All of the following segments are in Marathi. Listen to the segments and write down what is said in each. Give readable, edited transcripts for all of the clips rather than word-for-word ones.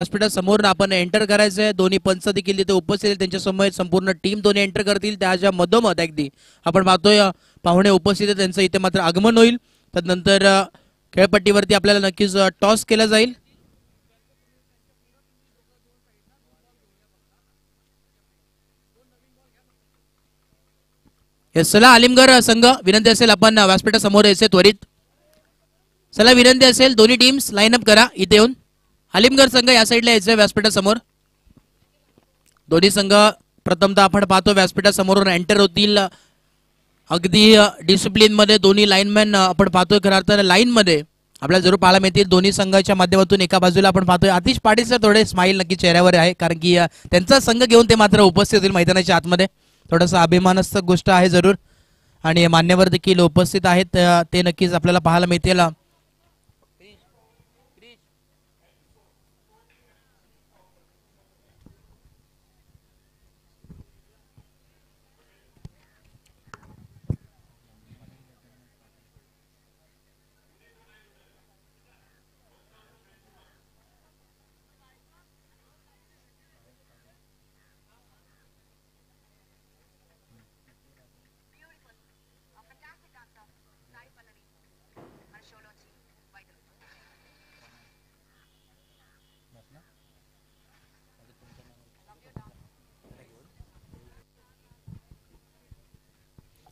व्यासपीठा समोर आपण एंटर करायचं आहे। दोन्ही पंच देखील तिथे उपस्थित आहेत, त्यांच्या समोर संपूर्ण टीम दोन्ही एंटर करतील। त्याच्या मधोमध अगदी आपण पाहतोय पाहुणे उपस्थित आहेत, त्यांचं इथे मात्र आगमन होईल। त्यानंतर खेळपट्टीवरती आपल्याला नक्कीच टॉस केला जाईल। चला आलिमगड संघ विनंती असेल आपण व्यासपीठा समोर यायचे त्वरित। चला विनंती असेल दोन्ही टीम्स लाईन अप करा इथे येऊन। आलिमगड संघ या साईडला यायचं व्यासपीठा समोर। दोन्ही संघ प्रथमतः आपण पाहतो व्यासपीठा समोरून एंटर होतील अगदी डिसिप्लिन मध्ये। दोन्ही लाईनमॅन आपण पाहतोय खरं अर्थाने लाईन मध्ये आपल्याला जरूर पाहायला मिळतील। दोन्ही संघाच्या माध्यमातून एका बाजूला आपण पाहतोय आतिश पाटीलचं थोडे स्माइल नक्की चेहऱ्यावर आहे, कारण की त्यांचा संघ घेऊन ते मात्र उपस्थित होतील मैदानाच्या आतमध्ये। थोडासा अभिमानास्पद गोष्ट आहे जरूर, आणि मान्यवर देखील उपस्थित आहेत, ते नक्कीच आपल्याला पाहायला मिळतील।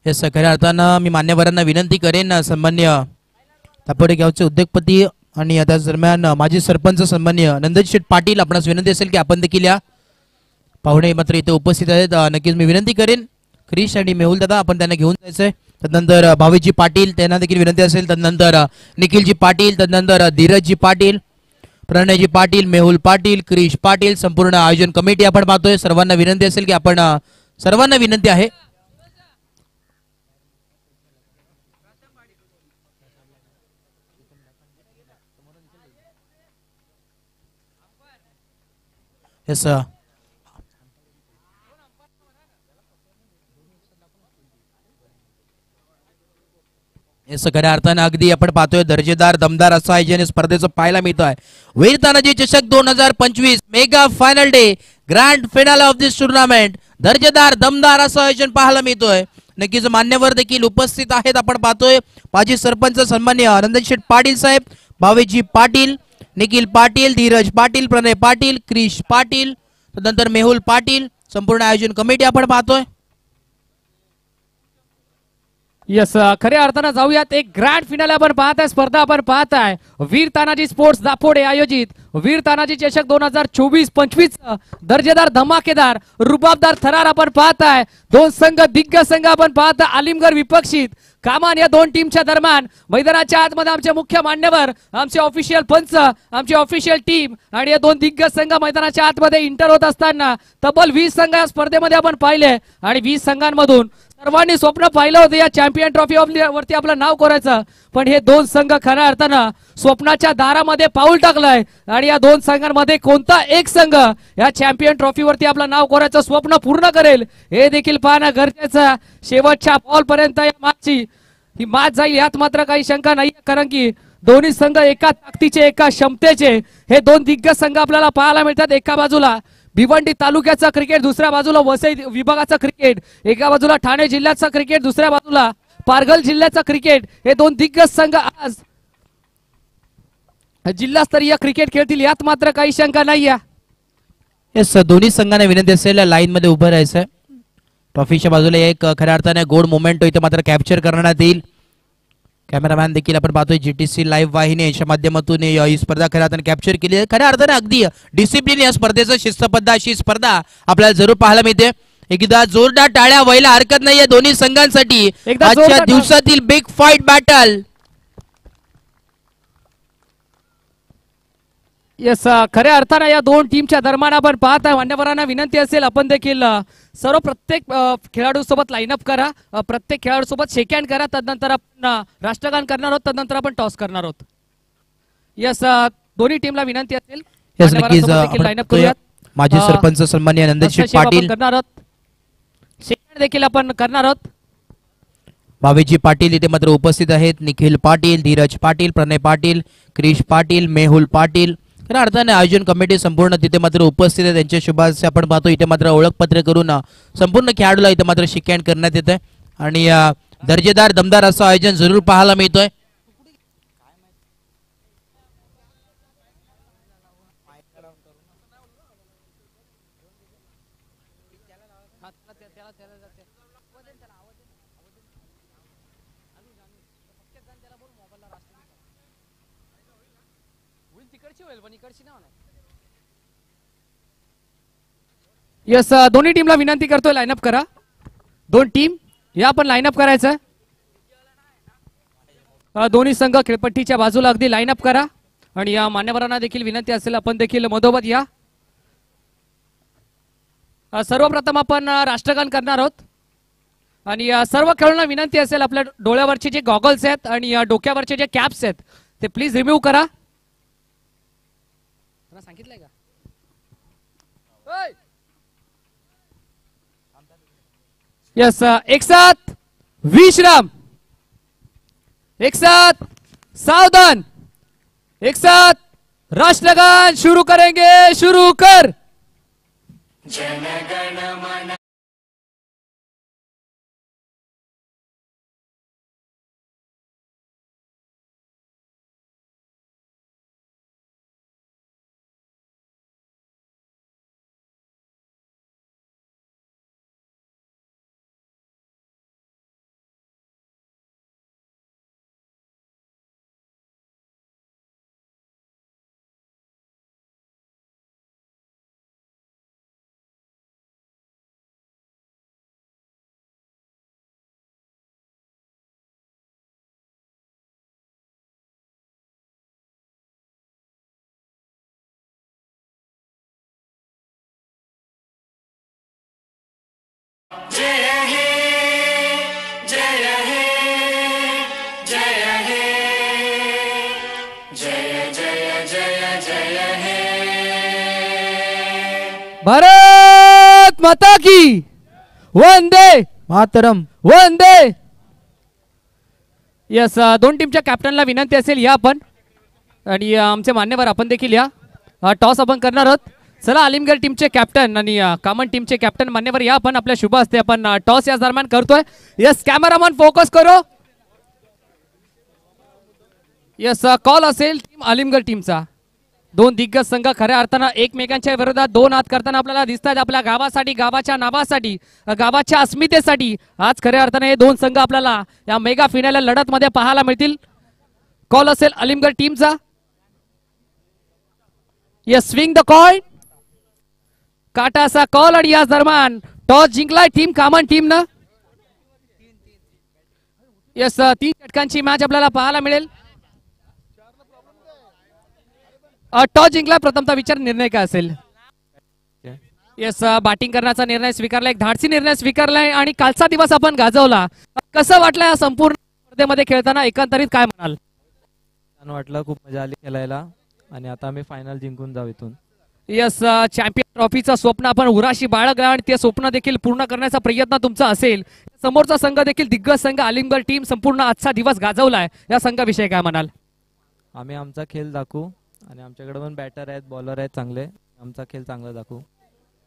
येस, खऱ्या अर्थानं मी मान्यवरांना विनंती करेन, सन्मान्य तापोडे गावचे उद्योगपती आणि त्याच दरम्यान माजी सरपंच सन्मान्य नंदजी शेठ पाटील, आपणास विनंती असेल की आपण देखील या। पाहुणे मात्र इथे उपस्थित आहेत, नक्कीच मी विनंती करेन क्रिश आणि मेहुल दादा आपण त्यांना घेऊन जायचंय। त्यानंतर भावेशजी पाटील त्यांना देखील विनंती असेल, त्यानंतर निखिलजी पाटील, त्यानंतर धीरजजी पाटील, प्रणयजी पाटील, मेहुल पाटील, क्रिश पाटील, संपूर्ण आयोजन कमिटी आपण पाहतोय। सर्वांना विनंती असेल की आपण सर्वांना विनंती आहे येस येस खऱ्या अर्थानं अगदी आपण पाहतोय दर्जेदार दमदार असं आयोजन स्पर्धेचं पाहायला मिळत आहे। वीर तानाजी चषक 2025 mega final day grand finale of this tournament, दर्जेदार दमदार असं आयोजन पाहायला मिळतोय। नक्कीच मान्यवर देखील उपस्थित आहेत, आपण पाहतोय माजी सरपंच सन्मान्य नंदजी शेठ पाटील साहेब, भावेशजी पाटील, निखिल पाटील, धीरज पाटील, प्रणय पाटील, क्रिश पाटील, त्यानंतर मेहुल पाटील, संपूर्ण आयोजन कमिटी आपण पाहतोय। यस, खऱ्या अर्थानं जाऊयात एक ग्रँड फिनाले आपण पाहताय, स्पर्धा आपण पाहताय वीर तानाजी स्पोर्ट्स दापोडे आयोजित वीर तानाजी चषक 2024-25 दर्जेदार धमाकेदार रुबाबदार थरार आपण पाहताय। दोन संघ दिग्गज संघ आपण पाहता आलिमगड विपक्षित कामान या दोन टीमच्या दरम्यान मैदानाच्या आतमध्ये आमचे मुख्य मान्यवर, आमचे ऑफिशियल पंच, आमची ऑफिशियल टीम आणि या दोन दिग्गज संघ मैदानाच्या आतमध्ये इंटर होत असताना तब्बल 20 संघ या स्पर्धेमध्ये आपण पाहिले, आणि 20 संघांमधून सर्वांनी स्वप्न पाहिलं होतं या चॅम्पियन ट्रॉफी वरती आपलं नाव कोरायचं, पण हे दोन संघ खऱ्या अर्थानं स्वप्नाच्या दारामध्ये पाऊल टाकलंय, आणि या दोन संघांमध्ये कोणता एक संघ या चॅम्पियन ट्रॉफी वरती आपलं नाव कोरायचं स्वप्न पूर्ण करेल हे देखील पाहणं गरजेचं। शेवटच्या बॉल पर्यंत या मॅचची ही मॅच जाईल यात मात्र काही शंका नाही, कारण की दोन्ही संघ एका ताकदीचे एका क्षमतेचे हे दोन दिग्गज संघ आपल्याला पाहायला मिळतात। एका बाजूला भिवंडी तालुक्याचा क्रिकेट, दुसऱ्या बाजूला वसई विभागाचा क्रिकेट, एका बाजूला ठाणे जिल्ह्याचा क्रिकेट, दुसऱ्या बाजूला पारगल जिल्ह्याचा क्रिकेट, हे दोन दिग्गज संघ आज जिल्हास्तरीय क्रिकेट खेळतील यात मात्र काही शंका नाही आहे। येस, दोन्ही संघांना विनंती असेल लाईन मध्ये उभं राहायचं। ट्रॉफीच्या बाजूला एक खऱ्या अर्थाने गोड मोमेंट इथे मात्र कॅप्चर करण्यात येईल। कॅमेरामॅन देखील आपण पाहतोय जीटीसी लाईव्ह वाहिनी यांच्या माध्यमातून ही स्पर्धा खऱ्या अर्थाने कॅप्चर केली आहे। खऱ्या अर्थाने अगदी डिसिप्लिन या स्पर्धेचं शिस्तबद्ध अशी स्पर्धा आपल्याला जरूर पाहायला मिळते। एकदा जोरदार टाळ्या व्हायला हरकत नाहीये दोन्ही संघांसाठी आजच्या दिवसातील बिग फाईट बॅटल। येस, खऱ्या अर्थाने या दोन टीमच्या दरम्यान आपण पाहताय, मान्यवरांना विनंती असेल आपण देखील सर्व प्रत्येक खेळाडू सोबत लाईनअप करा, प्रत्येक खेळाडू सोबत शेक हँड करा, तदनंतर आपण राष्ट्रगान करणार आहोत, तदनंतर आपण टॉस करणार आहोत। यस, दोन्ही टीमला विनंती असेल लाईनअप करूयात। माजी सरपंच सन्माननीय नंदजी शेठ पाटील करणार आहोत, शेक हँड देखील आपण करणार आहोत। भावेशजी पाटील इथे मात्र उपस्थित आहेत, निखिल पाटील, धीरज पाटील, प्रणय पाटील, क्रिश पाटील, मेहुल पाटील, खऱ्या अर्थाने आयोजन कमिटी संपूर्ण तिथे मात्र उपस्थित आहे. त्यांच्या शुभाशय आपण पाहतो. इथे मात्र ओळखपत्र करून संपूर्ण खेळाडूला इथे मात्र शिक्षण करण्यात येत आहे आणि दर्जेदार दमदार असं आयोजन जरूर पाहायला मिळतोय. यस, दोन्ही टीमला विनंती करतोय लाईनअप करा. दोन टीम या पण लाईनअप करायचं. दोन्ही संघ खेळपट्टीच्या बाजूला अगदी लाईनअप करा आणि या मान्यवरांना देखील विनंती असेल आपण देखील मधोमध या. सर्वप्रथम आपण राष्ट्रगान करणार आहोत आणि सर्व खेळाडूंना विनंती असेल आपल्या डोळ्यावरचे जे गॉगल्स आहेत आणि डोक्यावरचे जे कॅप्स आहेत ते प्लीज रिमूव्ह करा. सांगितलंय का? यस, एक साथ विश्राम, एक साथ सावधान, एक साथ राष्ट्रगान शुरू करेंगे. शुरू कर. जनगण मन. जय हे जय हे जय हे जय जय जय जय हे. भारत माता की वंदे मातरम. वंदे. यस, दोन टीमच्या कॅप्टनला विनंती असेल या आपण आणि आमचे मान्यवर आपण देखील या. टॉस आपण करणार आहोत. चला, आलिमगड टीमचे कॅप्टन आणि कामन टीमचे कॅप्टन मान्यवर या आपण. आपल्या शुभ हस्ते आपण टॉस या दरम्यान करतोय. यस, कॅमेरामन फोकस करो. यस, कॉल असेल टीम आलिमगड टीमचा. दोन दिग्गज संघ खऱ्या अर्थानं एकमेकांच्या विरोधात दोन हात करताना आपल्याला दिसतात. आपल्या गावासाठी, गावाच्या नावासाठी, गावाच्या अस्मितेसाठी आज खऱ्या अर्थाने हे दोन संघ आपल्याला या मेगा फिनाले लढत मध्ये पाहायला मिळतील. कॉल असेल आलिमगड टीमचा. Yes, swing the coin. काटा असा कॉल आणि या दरम्यान टॉस जिंकलाय टीम कामन टीम न. यस, 3 षटकांची मॅच आपल्याला पाहायला मिळेल. टॉस जिंकला. प्रथमता विचार निर्णय काय असेल? यस, बॅटिंग करण्याचा निर्णय स्वीकारला. एक धाडसी निर्णय स्वीकारलाय आणि कालचा दिवस आपण गाजवला. कसं वाटलं या संपूर्ण स्पर्धेमध्ये खेळताना? एकंदरीत काय म्हणाल? छान वाटलं, खूप मजा आली खेळायला आणि आता आम्ही फायनल जिंकून जाऊ इथून. यस, चॅम्पियन ट्रॉफीचं स्वप्न आपण उराशी बाळगलं आणि ते स्वप्न देखील पूर्ण करण्याचा प्रयत्न तुमचा असेल. समोरचा संघ देखील दिग्गज संघ आलिमगड टीम संपूर्ण आजचा दिवस गाजवलाय. या संघाविषयी काय म्हणाल? आम्ही आमचा खेळ दाखवू आणि आमच्याकडे पण बॅटर आहेत, बॉलर आहेत चांगले. आमचा खेळ चांगला दाखवू.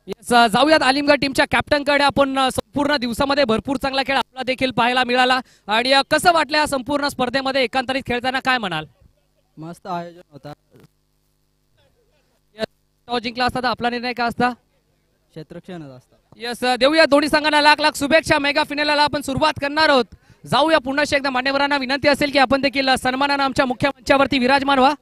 यस, जाऊयात आलिमगड टीमच्या कॅप्टन कडे. आपण संपूर्ण दिवसामध्ये भरपूर चांगला खेळ आपला देखील पाहायला मिळाला आणि कसं वाटलं या संपूर्ण स्पर्धेमध्ये एकंदरीत खेळताना काय म्हणाल? मस्त आयोजन होता. टॉस जिंकला असता तर आपला निर्णय काय असता? क्षेत्ररक्षणच असतं. यस, देऊया दोन्ही संघांना लाख लाख शुभेच्छा. मेगा फिनालेला आपण सुरुवात करणार आहोत. जाऊया पुन्हा एकदा. मान्यवरांना विनंती असेल की आपण देखील सन्मानानं आमच्या मुख्य मंचावरती विराजमान व्हा.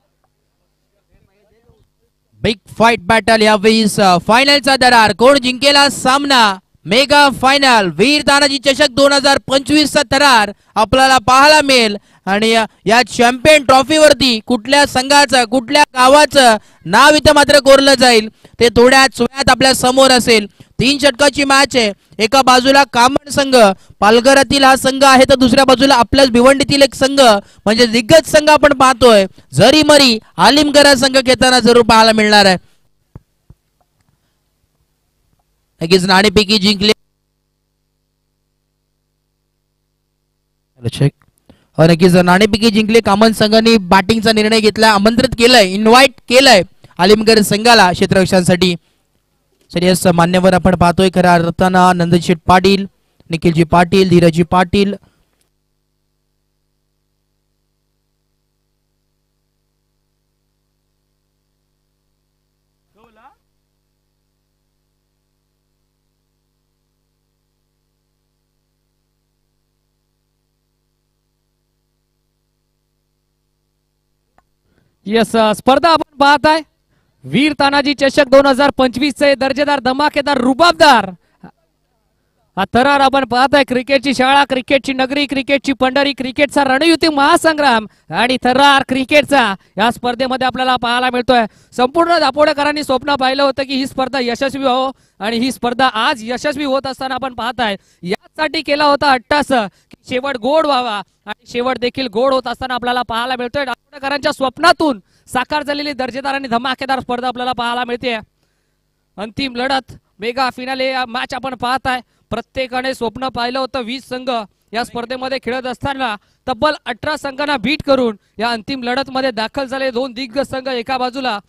बिग फाइट बॅटल यावेळी फायनलचा दरार. कोण जिंकेला सामना? मेगा फायनल वीर तानाजी चषक 2025 चा थरार आपल्याला पाहायला मिळेल आणि या चॅम्पियन ट्रॉफी वरती कुठल्या संघाचं, कुठल्या गावाचं नाव इथं मात्र कोरलं जाईल ते थोड्याच वेळात आपल्या समोर असेल. 3 षटकाची मॅच आहे. एका बाजूला कामण संघ पालघरातील हा संघ आहे तर दुसऱ्या बाजूला आपल्याच भिवंडीतील एक संघ म्हणजे दिग्गज संघ आपण पाहतोय जरी मरी आलिमगरा संघ खेळताना जरूर पाहायला मिळणार आहे. नक्कीच नाणेफेकी जिंकली. नक्कीच नाणेफेकी जिंकले. कामन संघाने बॅटिंगचा निर्णय घेतला, आमंत्रित केलंय, इन्व्हाइट केलंय आलिमगड संघाला क्षेत्ररक्षणासाठी. सिरियस मान्यवर आपण पाहतोय खऱ्या अर्थानं नंदनशेठ पाटील, निखिलजी पाटील, धीरजी पाटील. यस स्पर्धा आपण पाहत आहे वीर तानाजी चषक 2025 चे दर्जेदार धमाकेदार रुबाबदार हा थरार आपण पाहत आहे. क्रिकेटची शाळा, क्रिकेटची नगरी, क्रिकेटची पंढरी, क्रिकेटचा रणयुती महासंग्राम आणि थरार क्रिकेटचा या स्पर्धेमध्ये आपल्याला पाहायला मिळतोय. संपूर्ण दापोडेकरांनी स्वप्न पाहिलं होतं की ही स्पर्धा यशस्वी हो आणि ही स्पर्धा आज यशस्वी होत असताना आपण पाहत आहे. यासाठी केला होता अट्टास की शेवट गोड व्हावा आणि शेवट देखील गोड होत असताना आपल्याला पाहायला मिळतोय. दापोडेकरांच्या स्वप्नातून साकार झालेली दर्जेदार आणि धमाकेदार स्पर्धा आपल्याला पाहायला मिळते. अंतिम लढत मेगा फिनाले मॅच आपण पाहत आहे. प्रत्येकाने स्वप्न पाहिलं होतं 20 संघ या स्पर्धेमध्ये खेळत असताना तब्बल 18 संघांना बीट करून या अंतिम लढत मध्ये दाखल झाले. 2 दिग्गज संघ, एका बाजूला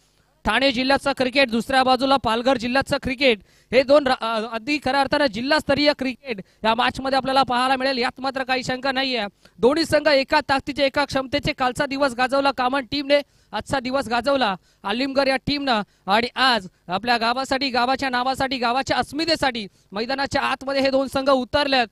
ठाणे जिल्ह्याचं क्रिकेट, दुसऱ्या बाजूला पालघर जिल्ह्याचं क्रिकेट. हे 2 अगदी खऱ्या अर्थानं जिल्हास्तरीय क्रिकेट या मॅच मध्ये आपल्याला पाहायला मिळेल, यात मात्र काही शंका नाहीये. दोन्ही संघ एका ताकदीचे, एका क्षमतेचे कालचा दिवस गाजवला कामन टीमने, आजचा दिवस गाजवला आलिमगड या टीमनं. आणि आज आपल्या गावासाठी, गावाच्या नावासाठी, गावाच्या अस्मितेसाठी मैदानाच्या आतमध्ये हे 2 संघ उतरलेत.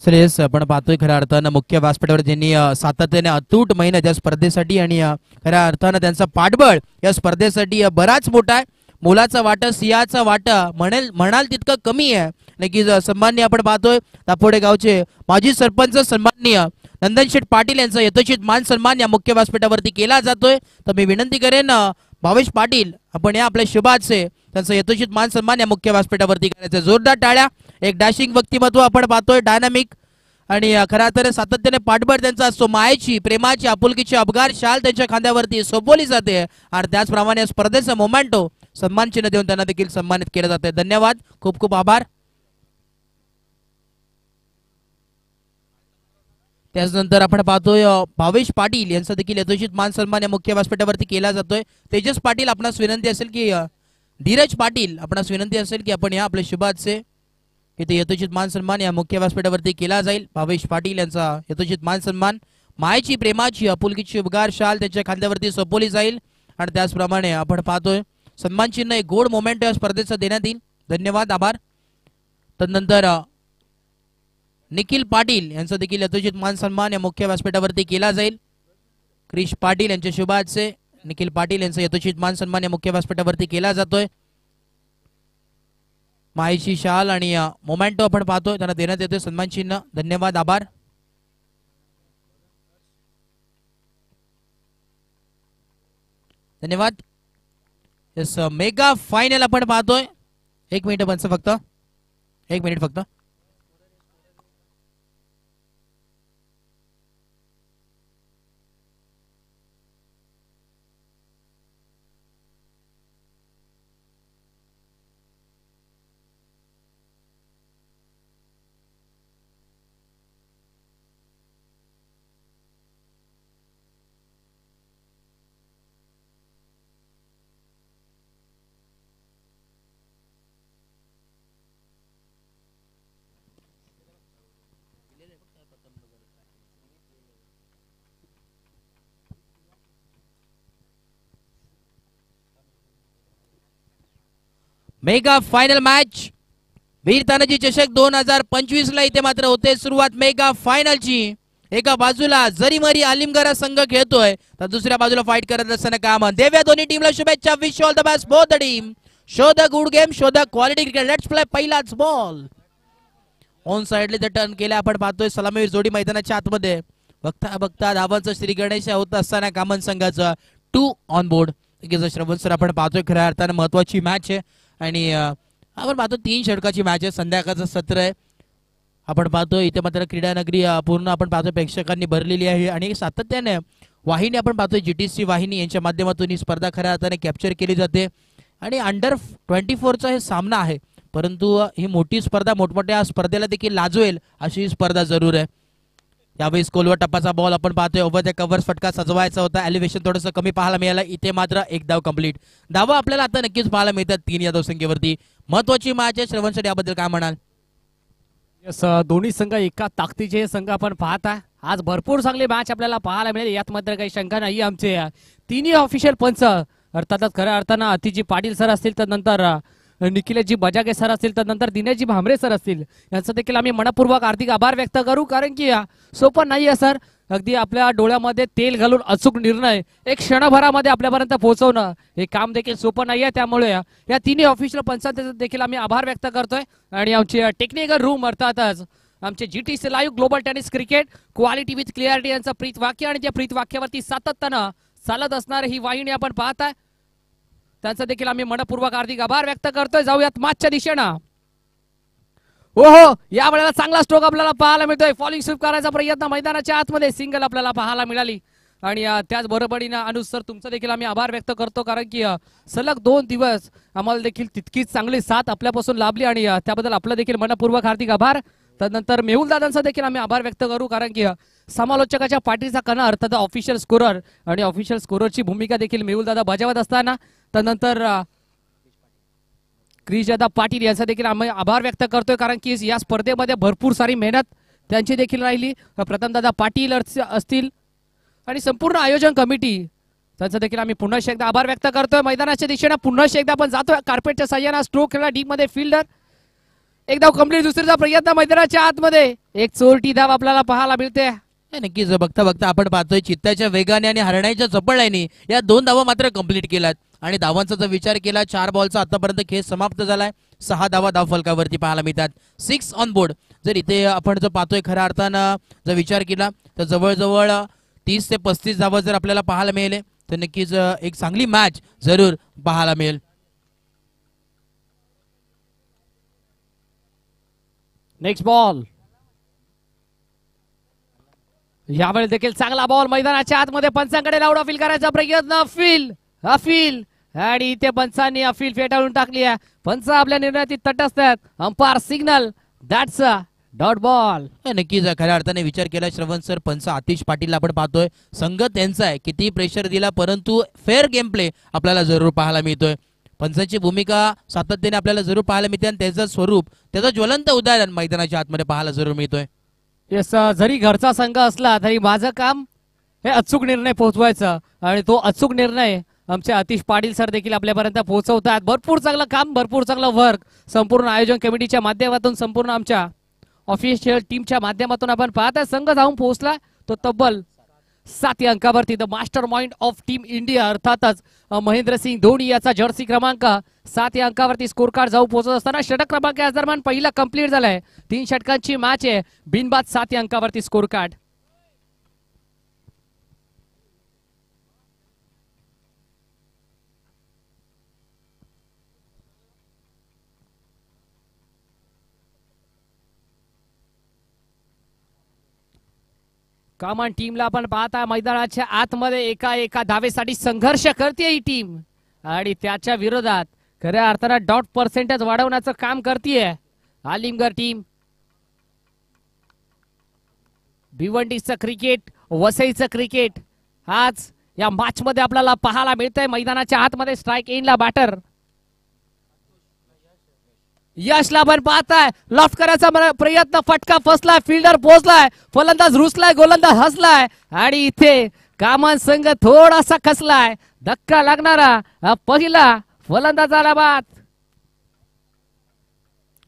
श्रेयस आपण पाहतोय खऱ्या अर्थानं मुख्य व्यासपीठावर ज्यांनी सातत्याने अतूट मेहनत या स्पर्धेसाठी आणि खऱ्या अर्थानं त्यांचा पाठबळ या स्पर्धेसाठी बराच मोठा आहे. मोलाचा वाटा, सिंहाचा वाटा म्हणाल तितकं कमी आहे. नक्कीच सन्माननीय आपण पाहतोय दापोडे गावचे माजी सरपंच सन्माननीय नंदनशेठ पाटील यांचा यथोचित मान सन्मान या मुख्य व्यासपीठावरती केला जातोय. तर मी विनंती करेन भावेश पाटील आपण या आपल्या शुभाचे त्यांचा यथोचित मान सन्मान या मुख्य व्यासपीठावरती करायचं. जोरदार टाळ्या. एक डॅशिंग व्यक्तिमत्व आपण पाहतोय, डायनामिक आणि खऱ्या अर्थाने सातत्याने पाठबळ त्यांचा असतो. मायेची, प्रेमाची, आपुलकीची अबगार शाल त्यांच्या खांद्यावरती सोपवली जाते आणि त्याचप्रमाणे स्पर्धेचा मोमेंटो सन्मान चिन्ह देऊन त्यांना देखील सन्मानित केलं जाते. धन्यवाद, खूप खूप आभार. त्याचनंतर आपण पाहतोय भावेश पाटील यांचा देखील यथोचित मान सन्मान या मुख्य व्यासपीठावरती केला जातोय. तेजस पाटील आपणास विनंती असेल की धीरज पाटील आपणास विनंती असेल की आपण या आपल्या शुभाचे इथे यथोचित मान सन्मान या मुख्य व्यासपीठावरती केला जाईल. भावेश पाटील यांचा यथोचित मान सन्मान, मायेची, प्रेमाची, आपुलकीची उबगार शाल त्यांच्या खांद्यावरती सोपवली जाईल आणि त्याचप्रमाणे आपण पाहतोय सन्मान चिन्ह एक गोड मोमेंट या स्पर्धेचा देण्यात येईल. धन्यवाद, आभार. तदनंतर निखिल पाटील यांचा देखील यथोचित मान सन्मान या मुख्य व्यासपीठावरती केला जाईल. क्रिश पाटील यांच्या शुभाचे निखिल पाटील यांचा यथोचित मान सन्मान या मुख्य व्यासपीठावरती केला जातोय. मायेची शाल आणि मोमेंटो आपण पाहतोय त्यांना देण्यात येतोय सन्मान चिन्ह. धन्यवाद, आभार. धन्यवाद. यस मेगा फायनल आपण पाहतोय. 1 मिनिट बनचं फक्त, 1 मिनिट फक्त. मेगा फायनल मॅच वीर तानाजी चषक 2025 ला इथे मात्र होते सुरुवात मेगा फायनलची. एका बाजूला जरीमरी आलिमगड संघ खेळतोय तर दुसऱ्या बाजूला फाईट करत असताना काम देव्या दोन्ही टीमला शुभेच्छा. Wish all the best both the team. Show the good game, show the quality cricket. Let's play. पहिलाच बॉल ऑन साइडले ते टर्न केले आपण पाहतोय सलामीवीर जोडी मैदानाच्या आतमध्ये. बघता बघता धावांचं श्री गणेश होत असताना कामन संघाचं 2 ऑन बोर्ड. श्रवण सर आपण पाहतोय खऱ्या अर्थानं महत्वाची मॅच आहे आणि आपण पाहतो 3 षटकाची मॅच आहे. संध्याकाळचं सत्र आहे. आपण पाहतो इथे मात्र क्रीडा नगरी पूर्ण आपण पाहतो प्रेक्षकांनी भरलेली आहे आणि सातत्याने वाहिनी आपण पाहतोय जीटीसी वाहिनी यांच्या माध्यमातून ही स्पर्धा खऱ्या अर्थाने कॅप्चर केली जाते आणि अंडर 24चा हे सामना आहे परंतु ही मोठी स्पर्धा मोठमोठ्या स्पर्धेला देखील लाजवेल अशी ही स्पर्धा जरूर आहे. यावेळी स्कोलवर टप्पाचा बॉल आपण पाहतोय. ओव्हर द कव्हर्स फटका सजवायचा होता. एलिव्हेशन थोडंसं कमी पाहायला मिळालं. इथे मात्र एक धाव कंप्लीट. धावा आपल्याला आता नक्कीच पाहायला मिळतात 3 या धावसंख्येवरती. महत्वाची मॅच आहे. श्रवण सर याबद्दल काय म्हणाल? यस, दोन्ही संघ एका ताकदीचे संघ आपण पाहता. आज भरपूर चांगली मॅच आपल्याला पाहायला मिळेल, यात मात्र काही शंका नाही. आमचे तिन्ही ऑफिशियल पंच अर्थातच खऱ्या अर्थानं अतिजी पाटील सर असतील, तर नंतर निखिलजी बजागे सर असतील, तर नंतर दिनेशजी भांबरे सर असतील, यांचं देखील आम्ही मनपूर्वक हार्दिक आभार व्यक्त करू. कारण की सोपं नाही आहे सर, अगदी आपल्या डोळ्यामध्ये तेल घालून अचूक निर्णय एक क्षणभरामध्ये आपल्यापर्यंत पोहोचवणं हे काम देखील सोपं नाही आहे. त्यामुळे या तिन्ही ऑफिशियल पंचांचे देखील आम्ही आभार व्यक्त करतोय. आणि आमची टेक्निकल रूम अर्थातच आमचे GTC live global tennis cricket quality with clarity यांचं प्रीत वाक्य, आणि त्या प्रीत वाक्यावरती सातत्यानं चालत असणारी ही वाहिनी आपण पाहताय, त्यांचा देखील आम्ही मनपूर्वक हार्दिक आभार व्यक्त करतोय. जाऊयात मॅचच्या दिशेनं. हो, या वेळेला चांगला स्ट्रोक आपल्याला पाहायला मिळतोय. फॉलिंग स्वीप करायचा प्रयत्न, मैदानाच्या आतमध्ये सिंगल आपल्याला पाहायला मिळाली. आणि त्याच बरोबरीनं अनुज सर तुमचं देखील आम्ही आभार व्यक्त करतो, कारण की सलग 2 दिवस आम्हाला देखील तितकीच चांगली साथ आपल्यापासून लाभली, आणि त्याबद्दल आपलं देखील मनपूर्वक हार्दिक आभार. त्यानंतर मेहुल दादांचा देखील आम्ही आभार व्यक्त करू, कारण की समालोचकाच्या पाठीचा कणा अर्थात ऑफिशियल स्कोरर, आणि ऑफिशियल स्कोररची भूमिका देखील मेहुल दादा बजावत असताना त्यानंतर क्रिशदा पाटील यांचा देखील आम्ही आभार व्यक्त करतोय, कारण की या स्पर्धेमध्ये भरपूर सारी मेहनत त्यांची देखील राहिली. प्रथमदादा पाटील असतील आणि संपूर्ण आयोजन कमिटी, त्यांचा देखील आम्ही पुन्हा एकदा आभार व्यक्त करतोय. मैदानाच्या दिशेने पुन्हा एकदा आपण जातोय. कार्पेटच्या साह्यानं स्ट्रोक खेळला डीप मध्ये फिल्डर, एक धाव कंप्लीट. दुसरीचा प्रयत्न मैदानाच्या आतमध्ये एक चोरटी धाव आपल्याला पाहायला मिळते. नक्कीच बघता बघता आपण पाहतोय चित्त्याच्या वेगाने आणि हरण्याच्या चपळाईने या 2 धावा मात्र कंप्लीट केल्यात. आणि धावांचा जर विचार केला 4 बॉलचा आतापर्यंत खेळ समाप्त झालाय. 6 धावा धाव फलकावरती पाहायला मिळतात. 6 ऑन बोर्ड. जर इथे आपण जर पाहतोय खऱ्या अर्थानं जर विचार केला तर जवळजवळ 30 ते 35 धावा जर आपल्याला पाहायला मिळेल तर नक्कीच एक चांगली मॅच जरूर पाहायला मिळेल. Next ball. यावेळी देखील चांगला बॉल मैदानाच्या आतमध्ये पंचांकडे लाऊड अपील करायचा प्रयत्न. अपील आणि इथे पंचांनी अपील फेटाळून टाकली आहे. पंच आपल्या निर्णयात तटस्थ आहेत. Umpire signal, that's a dot ball. नक्कीच खऱ्या अर्थाने विचार केला श्रवण सर. पंच आतिश पाटील आपण पाहतोय, संघ त्यांचा आहे, किती प्रेशर दिला परंतु फेअर गेम प्ले आपल्याला जरूर पाहायला मिळतोय. पंचांची भूमिका सातत्याने आपल्याला जरूर पाहायला मिळते, आणि त्याचं स्वरूप, त्याचं ज्वलंत उदाहरण मैदानाच्या आतमध्ये पाहायला जरूर मिळतोय. येस, जरी घरचा संघ असला तरी माझं काम हे अचूक निर्णय पोहोचवायचं, आणि तो अचूक निर्णय आमचे आतिश पाटील सर देखील आपल्यापर्यंत पोहोचवतात. भरपूर चांगलं काम, भरपूर चांगलं वर्क संपूर्ण आयोजन कमिटीच्या माध्यमातून, संपूर्ण आमच्या ऑफिशियल टीमच्या माध्यमातून आपण पाहता. संघ जाऊन पोहोचला तो तब्बल 7 अंकावरती. The master mind of team India अर्थातच महेंद्रसिंग धोनी याचा जर्सी क्रमांक 7 या अंकावरती स्कोर कार्ड जाऊन पोहोचत असताना षटक क्रमांक या दरम्यान पहिला कंप्लीट झालाय. 3 षटकांची मॅच आहे. बिनबाद 7 या अंकावरती स्कोर कार्ड. कॉमन टीमला आपण पाहता मैदानाच्या आतमध्ये एका धावेसाठी संघर्ष करते ही टीम, आणि त्याच्या विरोधात खऱ्या अर्थानं डॉट पर्सेंटेज वाढवण्याचं काम करते आलिमगड टीम. भिवंडीचं क्रिकेट, वसईचं क्रिकेट आज या मॅच मध्ये आपल्याला पाहायला मिळतंय. मैदानाच्या आतमध्ये स्ट्राइक एंडला बॅटर यशला पण पाहताय, लॉफ्ट करायचा प्रयत्न, फटका फसलाय, फिल्डर पोहोचलाय, फलंदाज रुसलाय, गोलंदाज हसलाय, आणि इथे कामन संघ थोडासा खसलाय. धक्का लागणारा पहिला फलंदाजाला बाद.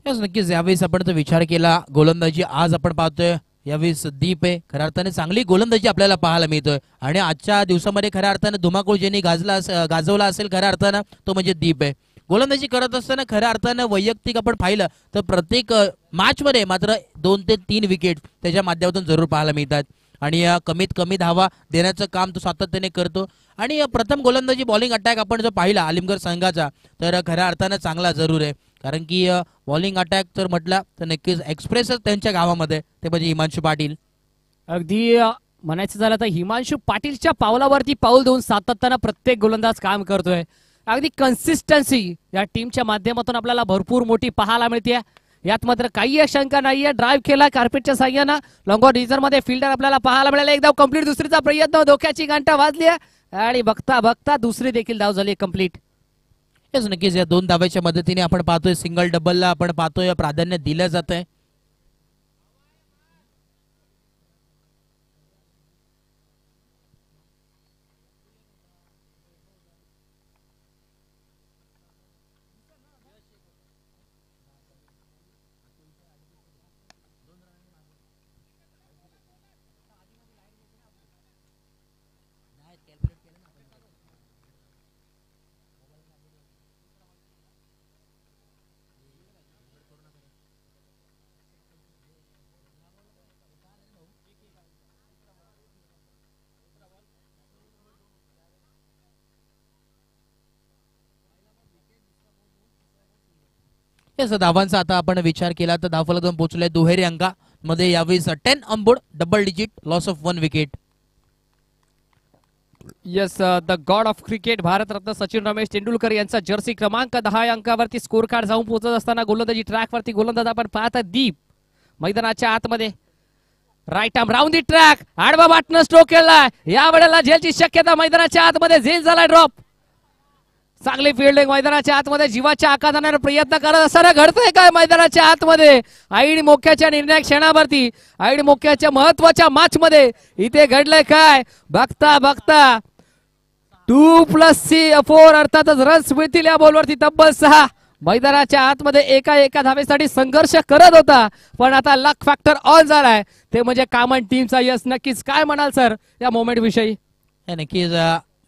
नक्कीच यावेळेस आपण जर विचार केला गोलंदाजी आज आपण पाहतोय यावेळेस दीप आहे. खऱ्या अर्थाने चांगली गोलंदाजी आपल्याला पाहायला मिळतोय, आणि आजच्या दिवसामध्ये खऱ्या अर्थाने धुमाकूळ ज्यांनी गाजवला असेल खऱ्या अर्थानं तो म्हणजे दीप आहे. गोलंदाजी करत असताना खऱ्या अर्थानं वैयक्तिक आपण पाहिलं तर प्रत्येक मॅच मध्ये मात्र 2 ते 3 विकेट त्याच्या माध्यमातून जरूर पाहायला मिळतात, आणि कमीत कमी धावा देण्याचं काम तो सातत्याने करतो. आणि प्रथम गोलंदाजी बॉलिंग अटॅक आपण जर पाहिला आलिमगड संघाचा तर खऱ्या अर्थानं चांगला जरूर आहे, कारण की बॉलिंग अटॅक जर म्हटलं तर नक्कीच एक्सप्रेसच त्यांच्या गावामध्ये, ते म्हणजे हिमांशू पाटील. अगदी म्हणायचं झालं तर हिमांशू पाटीलच्या पावलावरती पाऊल देऊन सातत्यानं प्रत्येक गोलंदाज काम करतोय. अगदी कन्सिस्टन्सी या टीमच्या माध्यमातून आपल्याला भरपूर मोठी पाहायला मिळते. यात मात्र काही शंका नाहीये. ड्राईव्ह केला कार्पेटच्या साह्यानं लॉंग ऑन रिझर्व मध्ये फिल्डर आपल्याला पाहायला मिळाला. एकदम कंप्लीट दुसरीचा प्रयत्न, धोक्याची घंटा वाजली आणि बघता बघता दुसरी देखील धाव झाली कंप्लीट. येस नक्कीच या 2 धावाच्या मदतीने आपण पाहतोय सिंगल डबलला आपण पाहतोय प्राधान्य दिलं जात आहे. येस धावांचा आता आपण विचार केला तर धावफलक जाऊन पोहोचलाय दुहेरी अंकामध्ये यावेळेस 10 on board, double digit, loss of 1 wicket. Yes the God of cricket Bharat Ratna Sachin Ramesh Tendulkar यांचा जर्सी क्रमांक 10 या अंकावरती स्कोर कार्ड जाऊन पोहोचत असताना गोलंदाजी ट्रॅकवरती गोलंदाज आपण पाहता दीप मैदानाच्या आतमध्ये राईट आर्म राऊंड दी ट्रॅक, आडवा बाटनं स्ट्रोक केलाय. या वेळेला झेलची शक्यता मैदानाच्या आतमध्ये, झेल झाला ड्रॉप. चांगली फिल्डिंग मैदानाच्या आतमध्ये जीवाच्या आकाराने प्रयत्न करत असताना घडतंय काय मैदानाच्या आतमध्ये. आईड मोक्याच्या निर्णायक क्षणावरती, आईड मोक्याच्या महत्वाच्या मॅच मध्ये इथे घडलंय काय बघता बघता 2+4 अर्थातच रन्स मिळतील या बॉलवरती तब्बल 6. मैदानाच्या आतमध्ये एका धावेसाठी संघर्ष करत होता पण आता लक फॅक्टर ऑन झालाय ते म्हणजे कॉमन टीमचा. यस नक्कीच काय म्हणाल सर या मोमेंट विषयी. नक्कीच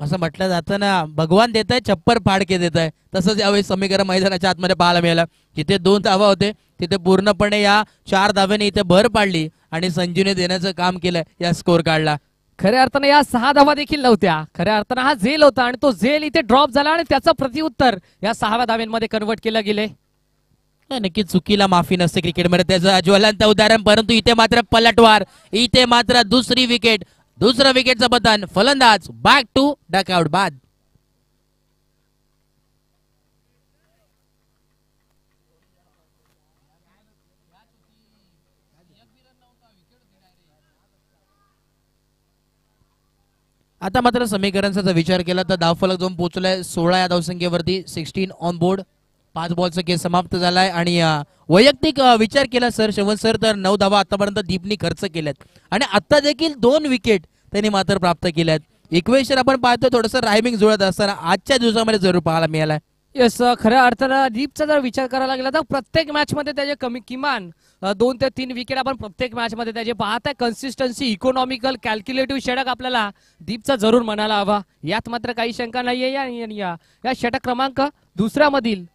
असं म्हटलं जातं ना, भगवान देत आहे छप्पर फाडके देत आहे, तसंच यावेळी समीकरण मैदानाच्या आतमध्ये पाहायला मिळालं. जिथे 2 धावा होते तिथे पूर्णपणे या 4 धाव्याने इथे भर पाडली आणि संजूने देण्याचं काम केलं या स्कोर कार्डला. खऱ्या अर्थाने या 6 धावा देखील नव्हत्या, खऱ्या अर्थाने हा झेल होता आणि तो झेल इथे ड्रॉप झाला आणि त्याचं प्रत्युत्तर या 6व्या धाव्यांमध्ये कन्वर्ट केलं गेले. नक्कीच चुकीला माफी नसते क्रिकेटमध्ये, त्याचं ज्वलंत उदाहरण. परंतु इथे मात्र पलटवार, इथे मात्र दुसरी विकेट, दुसरा विकेटचं बटन, फलंदाज बॅक टू डकआउट बाद. आता मात्र समीकरणाचा विचार केला तर धावफलक जाऊन पोहोचलाय 16 या धावसंख्येवरती, 16 ऑन बोर्ड. 5 बॉलचा खेळ समाप्त झालाय आणि वैयक्तिक विचार केला सर श्रवण सर तर 9 धावा आतापर्यंत दीपनी खर्च केल्यात आणि आता देखील 2 विकेट त्यांनी मात्र प्राप्त केल्यात. इक्वेशन आपण पाहतो थोडंसं रायमिंग जुळत असताना आजच्या दिवसामध्ये जरूर पाहायला मिळालाय. येस खऱ्या अर्थानं दीपचा जर विचार करायला गेला तर प्रत्येक मॅच मध्ये त्याचे किमान 2 ते 3 विकेट आपण प्रत्येक मॅच मध्ये त्याचे पाहताय. कन्सिस्टन्सी, इकॉनॉमिकल, कॅल्क्युलेटिव्ह षटक आपल्याला दीपचा जरूर म्हणायला हवा, यात मात्र काही शंका नाहीये. या षटक क्रमांक 2 मधील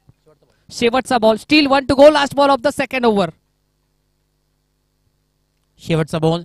शेवटचा ball, steel 1 to go, last ball of the second over. शेवटचा बॉल.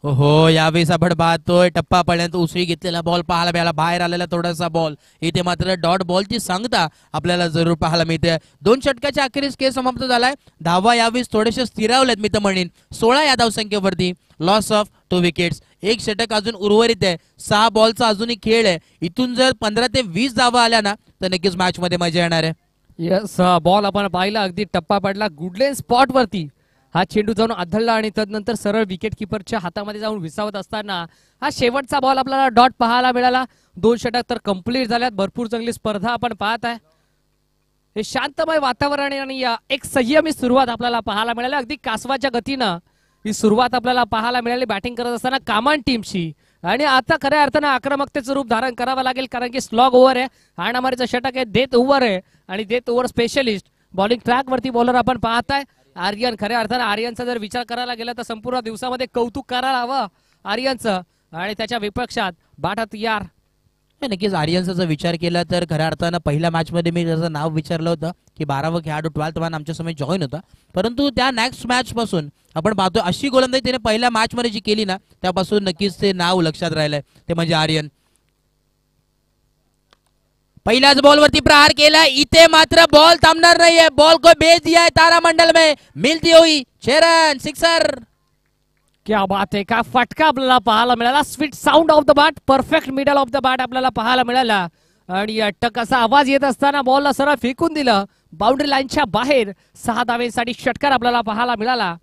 हो यावेळेस आपण पाहतोय टप्पा पडल्यानंतर उसळी घेतलेला बॉल पाहायला मिळाला, बाहेर आलेला थोडासा बॉल. इथे मात्र डॉट बॉलची सांगता आपल्याला जरूर पाहायला मिळते. 2 षटकाच्या अखेरीस खेळ समाप्त झालाय. धावा यावेळेस थोडेसे स्थिरावलेत मी तर म्हणेन. 16 या धावसंख्येवरती, लॉस ऑफ 2 विकेट्स. 1 षटक अजून उर्वरित आहे, 6 बॉलचा अजूनही खेळ आहे. इथून जर 15 ते 20 धावा आल्या ना तर नक्कीच मॅच मध्ये मजा येणार आहे. यस बॉल आपण पाहिला, अगदी टप्पा पडला गुडलेन स्पॉट वरती. हा चेंडू जाऊन आदळला आणि तदनंतर सरळ विकेट किपरच्या हातामध्ये जाऊन विसावत असताना हा शेवटचा बॉल आपल्याला डॉट पाहायला मिळाला. 2 षटक तर कंप्लीट झाल्यात. भरपूर चांगली स्पर्धा आपण पाहत आहे. हे शांतमय वातावरण आणि एक संयमी सुरुवात आपल्याला पाहायला मिळाली. अगदी कासवाच्या गतीनं ही सुरुवात आपल्याला पाहायला मिळाली बॅटिंग करत असताना कामान टीमशी. आणि आता खऱ्या अर्थानं आक्रमकतेचं रूप धारण करावं लागेल कारण की स्लॉग ओव्हर आहे, हाणामारीचं षटक आहे, डेथ ओव्हर आहे आणि death over specialist. Bowling track वरती बॉलर आपण पाहताय आर्यन. खऱ्या अर्थानं आर्यनचा जर विचार करायला गेला तर संपूर्ण दिवसामध्ये कौतुक करायला हवं आर्यनचं. आणि त्याच्या विपक्षात बाटात यार. नक्कीच आर्यनचा जर विचार केला तर खऱ्या अर्थानं पहिल्या मॅच मध्ये मी त्याचं नाव विचारलं होतं की 12वा खेळाडू 12th मान आमच्या समोर जॉईन होता. परंतु त्या नेक्स्ट मॅच पासून आपण पाहतोय अशी गोलंदाजी त्याने पहिल्या मॅच मध्ये जी केली ना त्यापासून नक्कीच ते नाव लक्षात राहिलंय, ते म्हणजे आर्यन. पहिल्याच बॉल वरती प्रहार केला. इथे मात्र बॉल थांबणार नाहीये. बॉल को भेज दिया है तारामंडल में, मिलती हुई 6 रन, सिक्सर. क्या बात आहे, का फटका आपल्याला पाहायला मिळाला. Sweet sound of the bat, perfect middle of the bat आपल्याला पाहायला मिळाला. आणि टकाचा आवाज येत असताना बॉलला सरळ फेकून दिलं बाउंड्री लाईनच्या बाहेर. 6 धावेसाठी षटकार आपल्याला पाहायला मिळाला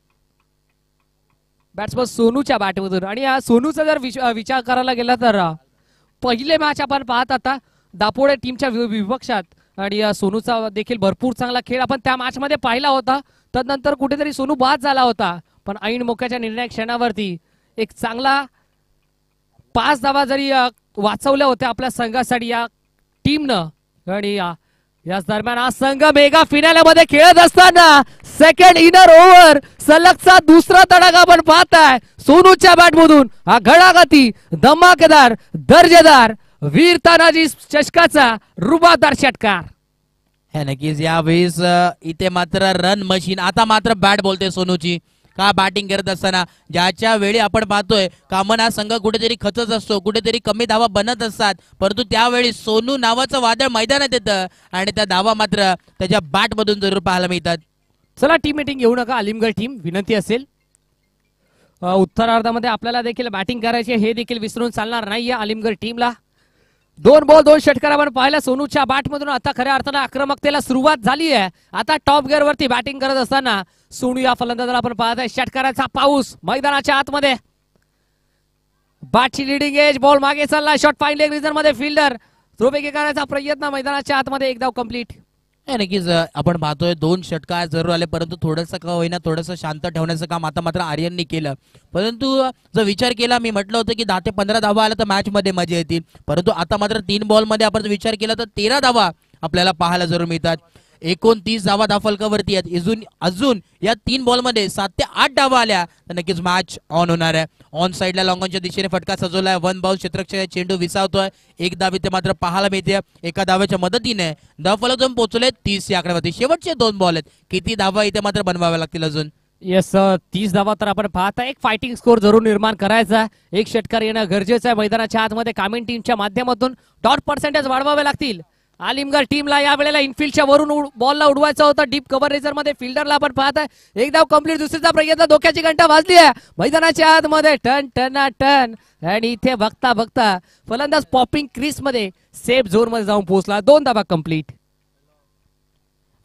बॅट्समन सोनूच्या बॅटमधून. आणि या सोनूचा जर विचार करायला गेला तर पहिले मॅच आपण पाहत आता दापोडे टीमच्या विपक्षात. आणि सोनूचा देखील भरपूर चांगला खेळ आपण त्या मॅच मध्ये पाहिला होता. तदनंतर कुठेतरी सोनू बाद झाला होता, पण ऐन मोक्याच्या निर्णायक क्षणावरती एक चांगला 5 धावा जरी वाचवल्या होत्या आपल्या संघासाठी या टीमनं. आणि याच दरम्यान हा संघ मेगा फिनालेमध्ये खेळत असताना सेकंड इनर ओव्हर सलगचा दुसरा तडाखा आपण पाहताय सोनूच्या बॅटमधून. हा घडाघाती धमाकेदार दर्जेदार वीर तानाजी चषकाचा रुबाबदार षटकार. हे नक्कीच यावेळेस इथे मात्र रन मशीन. आता मात्र बॅट बोलते सोनूची. का बॅटिंग करत असताना ज्याच्या वेळी आपण पाहतोय कामन हा संघ कुठेतरी खचत असतो, कुठेतरी कमी धावा बनत असतात, परंतु त्यावेळी सोनू नावाचं वादळ मैदानात येतं आणि त्या धावा मात्र त्याच्या बॅट मधून जरूर पाहायला मिळतात. चला टीम मीटिंग घेऊ नका आलिमगड टीम, विनंती असेल. उत्तरार्धामध्ये आपल्याला देखील बॅटिंग करायचे हे देखील विसरून चालणार नाहीये आलिमगड टीमला. 2 बॉल 2 षटकार आपण पाहिला सोनूच्या बॅटमधून. आता खऱ्या अर्थानं आक्रमकतेला सुरुवात झाली आहे. आता टॉप गिअर वरती बॅटिंग करत असताना सोनू या फलंदाजाला आपण पाहताय. षटकाराचा पाऊस मैदानाच्या आतमध्ये. बॅटची लिडिंग एज, बॉल मागे चालला, शॉट फाईन लेग रिजन मध्ये फिल्डर थ्रोबेक करायचा प्रयत्न, मैदानाच्या आतमध्ये एक धाव कंप्लीट. नक्कीच आपण पाहतोय 2 षटकार जरूर आले, परंतु थोडंसं का होईना थोडंसं शांत ठेवण्याचं काम आता मात्र आर्यननी केलं. परंतु जर विचार केला, मी म्हटलं होतं की 10 ते 15 धावा आल्या तर मॅच मध्ये मजा येतील, परंतु आता मात्र 3 बॉल मध्ये आपण विचार केला तर 13 धावा आपल्याला पाहायला जरूर मिळतात. 29 धावा धावफलकावरती आहेत. अजून या 3 बॉल मध्ये 7 ते 8 धावा आल्या तर नक्कीच मॅच ऑन होणार आहे. ऑन साइडला लॉंगॉनच्या दिशेने फटका सजवलाय. 1 बॉल क्षेत्ररक्षक चेंडू विसावतोय. 1 धाव इथे मात्र पाहायला मिळते. एका धावेच्या मदतीने धावफलक जाऊन पोहोचले 30 या आकड्यावरती. शेवटचे 2 बॉल आहेत. किती धावा इथे मात्र बनवाव्या लागतील अजून? येस 30 धावा तर आपण पाहता. एक फायटिंग स्कोर जरूर निर्माण करायचा. एक षटकार येणं गरजेचं आहे. मैदानाच्या आतमध्ये कामिन टीमच्या माध्यमातून डॉट पर्सेंटेज वाढवावे लागतील. आलिमगड टीमला या वेळेला इनफिल्डच्या वरून बॉलला उडवायचा होता. डीप कव्हर रेजर मध्ये फिल्डरला आपण पाहताय. एक धाव कंप्लीट. दुसरीचा प्रयत्न, धोक्याची घंटा वाजली आहे मैदानाच्या आतमध्ये. टन टना टन. आणि इथे बघता बघता फलंदाज पॉपिंग क्रीज मध्ये सेफ झोन मध्ये जाऊन पोहोचला. 2 धावा कंप्लीट.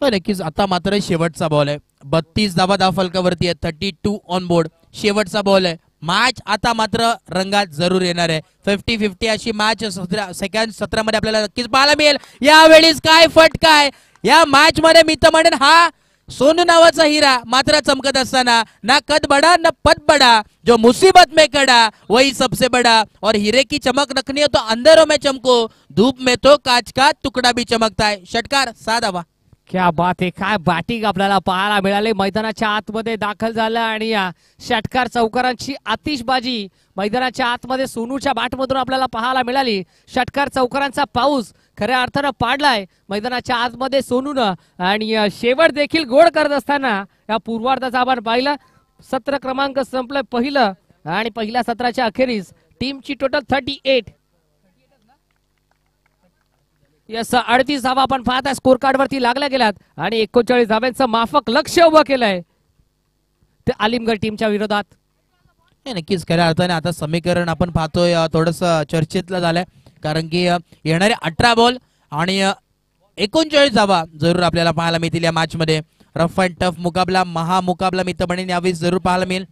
नक्कीच आता मात्र शेवटचा बॉल आहे. 32 धावा धावफलकावरती आहे. 32 ऑन बोर्ड. शेवटचा बॉल आहे. मॅच आता मात्र रंगात जरूर येणार आहे. 50-50 अशी मॅच सेकंड 17 मध्ये आपल्याला नक्कीच पाहायला मिळेल. यावेळीच काय फटका आहे या मॅच मध्ये. मी तर म्हणेन हा सोनू नावाचा हिरा मात्र चमकत असताना ना कद बडा ना पद बडा, जो मुसीबत में खड़ा वही सबसे बड़ा, और हीरे की चमक रखनी हो तो अंधेरों में चमको, धूप में तो कांच का तुकडा भी चमकता है. षटकार 6 धावा. क्या बात आहे. काय बॅटिंग आपल्याला पाहायला मिळाली. मैदानाच्या आतमध्ये दाखल झालं आणि या षटकार चौकारांची आतिषबाजी मैदानाच्या आतमध्ये सोनूच्या बॅटमधून आपल्याला पाहायला मिळाली. षटकार चौकारांचा पाऊस खऱ्या अर्थानं पाडलाय मैदानाच्या आतमध्ये सोनूनं. आणि शेवट देखील गोड करत असताना या पूर्वार्धाचा आपण पाहिलं. सत्र क्रमांक संपलं पहिलं आणि पहिल्या सत्राच्या अखेरीस टीमची टोटल 38. यस 38 धावा आपण पाहता स्कोर कार्ड वरती लागल्या गेल्यात आणि 39 धाव्यांचं माफक लक्ष उभं केलंय ते आलिमगड टीमच्या विरोधात. नक्कीच खऱ्या अर्थाने आता समीकरण आपण पाहतोय थोडस चर्चेतलं झालंय, कारण की येणारे 18 बॉल आणि 39 धावा जरूर आपल्याला पाहायला मिळतील या मॅच मध्ये. रफ अँड टफ मुकाबला, महामुकाबला मी तर म्हणेन यावेळी जरूर पाहायला मिळेल.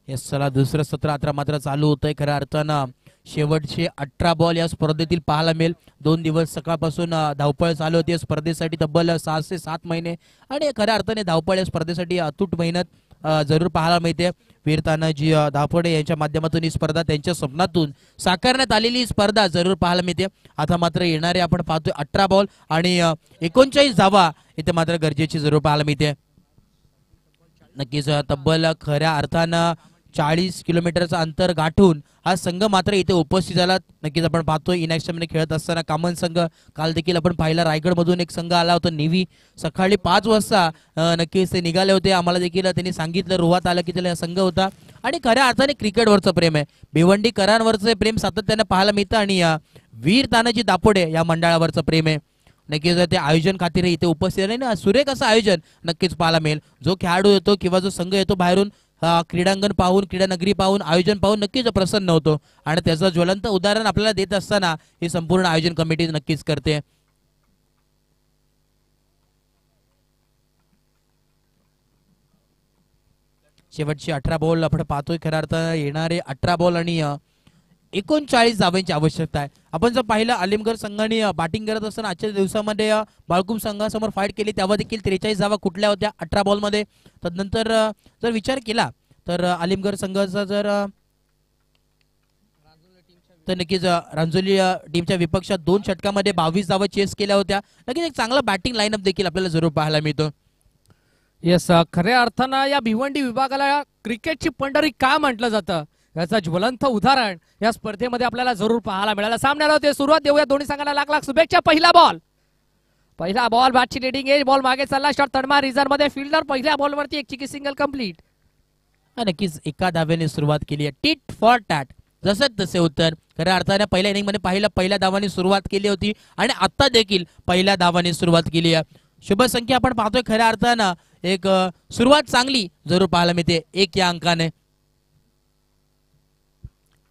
येस चला दुसरं सत्र आता मात्र चालू होतंय. खऱ्या अर्थानं शेवटचे 18 बॉल या स्पर्धेतील पाहायला मिळेल. 2 दिवस सकाळपासून धावपळ चालू होती स्पर्धेसाठी. तब्बल 6 ते 7 महिने आणि खऱ्या अर्थाने धावपळ या स्पर्धेसाठी अतूट मेहनत जरूर पाहायला मिळते. वीर तानाजी धावपडे यांच्या माध्यमातून ही स्पर्धा त्यांच्या स्वप्नातून साकारण्यात आलेली स्पर्धा जरूर पाहायला मिळते. आता मात्र येणारे आपण पाहतोय 18 बॉल आणि 39 धावा इथे मात्र गरजेची जरूर पाहायला मिळते. नक्कीच तब्बल खऱ्या अर्थानं 40 किलोमीटरचा अंतर गाठून हा संघ मात्र इथे उपस्थित झाला. नक्कीच आपण पाहतोय इनॅक्शन मध्ये खेळत असताना कॉमन संघ काल देखील आपण पाहिला रायगडमधून एक संघ आला होता नेव्ही. सकाळी 5 वाजता नक्कीच ते निघाले होते. आम्हाला देखील त्यांनी सांगितलं रोहात आलं की त्याला संघ होता आणि खऱ्या अर्थाने क्रिकेटवरचं प्रेम आहे. भिवंडीकरांवरचं प्रेम सातत्याने पाहायला मिळतं आणि वीर तानाजी दापोडे या मंडळावरचं प्रेम आहे. नक्कीच ते आयोजन खातीर इथे उपस्थित आहे ना सुरेख असं आयोजन नक्कीच पाहायला मिळेल. जो खेळाडू येतो किंवा जो संघ येतो बाहेरून क्रीडांगण पाहून क्रीडा नगरी पाहून आयोजन पाहून नक्कीच प्रसन्न होतो आणि त्याचं ज्वलंत उदाहरण आपल्याला देत असताना ही संपूर्ण आयोजन कमिटी नक्कीच करते. शेवटची 18 बॉल आपण पाहतोय. खऱ्या अर्थ येणारे 18 बॉल आणि 39 धावांची आवश्यकता आहे. आपण जर पाहिलं अलिमगड संघाने बॅटिंग करत असताना आजच्या दिवसामध्ये बाळकुम संघासमोर फाईट केली तेव्हा देखील 43 धावा कुठल्या होत्या 18 बॉलमध्ये. तदनंतर जर विचार केला तर अलिमगड संघाचा जर तर नक्कीच रांजोली टीमच्या विपक्षात 2 षटकामध्ये 22 धावा चेस केल्या होत्या. नक्कीच एक चांगला बॅटिंग लाईनअप देखील आपल्याला जरूर पाहायला मिळतो. येस खऱ्या अर्थानं या भिवंडी विभागाला क्रिकेटची पंढरी का म्हटलं जातं याचं ज्वलंत उदाहरण या स्पर्धेमध्ये आपल्याला जरूर पाहायला मिळालं. सामन्याला होते सुरुवात देऊया दोन्ही संघांना लाख लाख शुभेच्छा. पहिला बॉल बॅटची लीडिंग एज बॉल मागे चालला शॉट तडमा रिझन मध्ये फिल्डर पहिल्या बॉलवरती एक चिकी सिंगल कंप्लीट. नक्कीच एका धाव्याने सुरुवात केली आहे टिट फॉर टॅट जसं तसे उत्तर. खऱ्या अर्थाने पहिल्या इनिंग मध्ये पहिल्या धावांनी सुरुवात केली होती आणि आता देखील पहिल्या धावांनी सुरुवात केली आहे. शुभ संख्या आपण पाहतोय खऱ्या अर्थानं एक सुरुवात चांगली जरूर पाहायला मिळते 1 या अंकाने.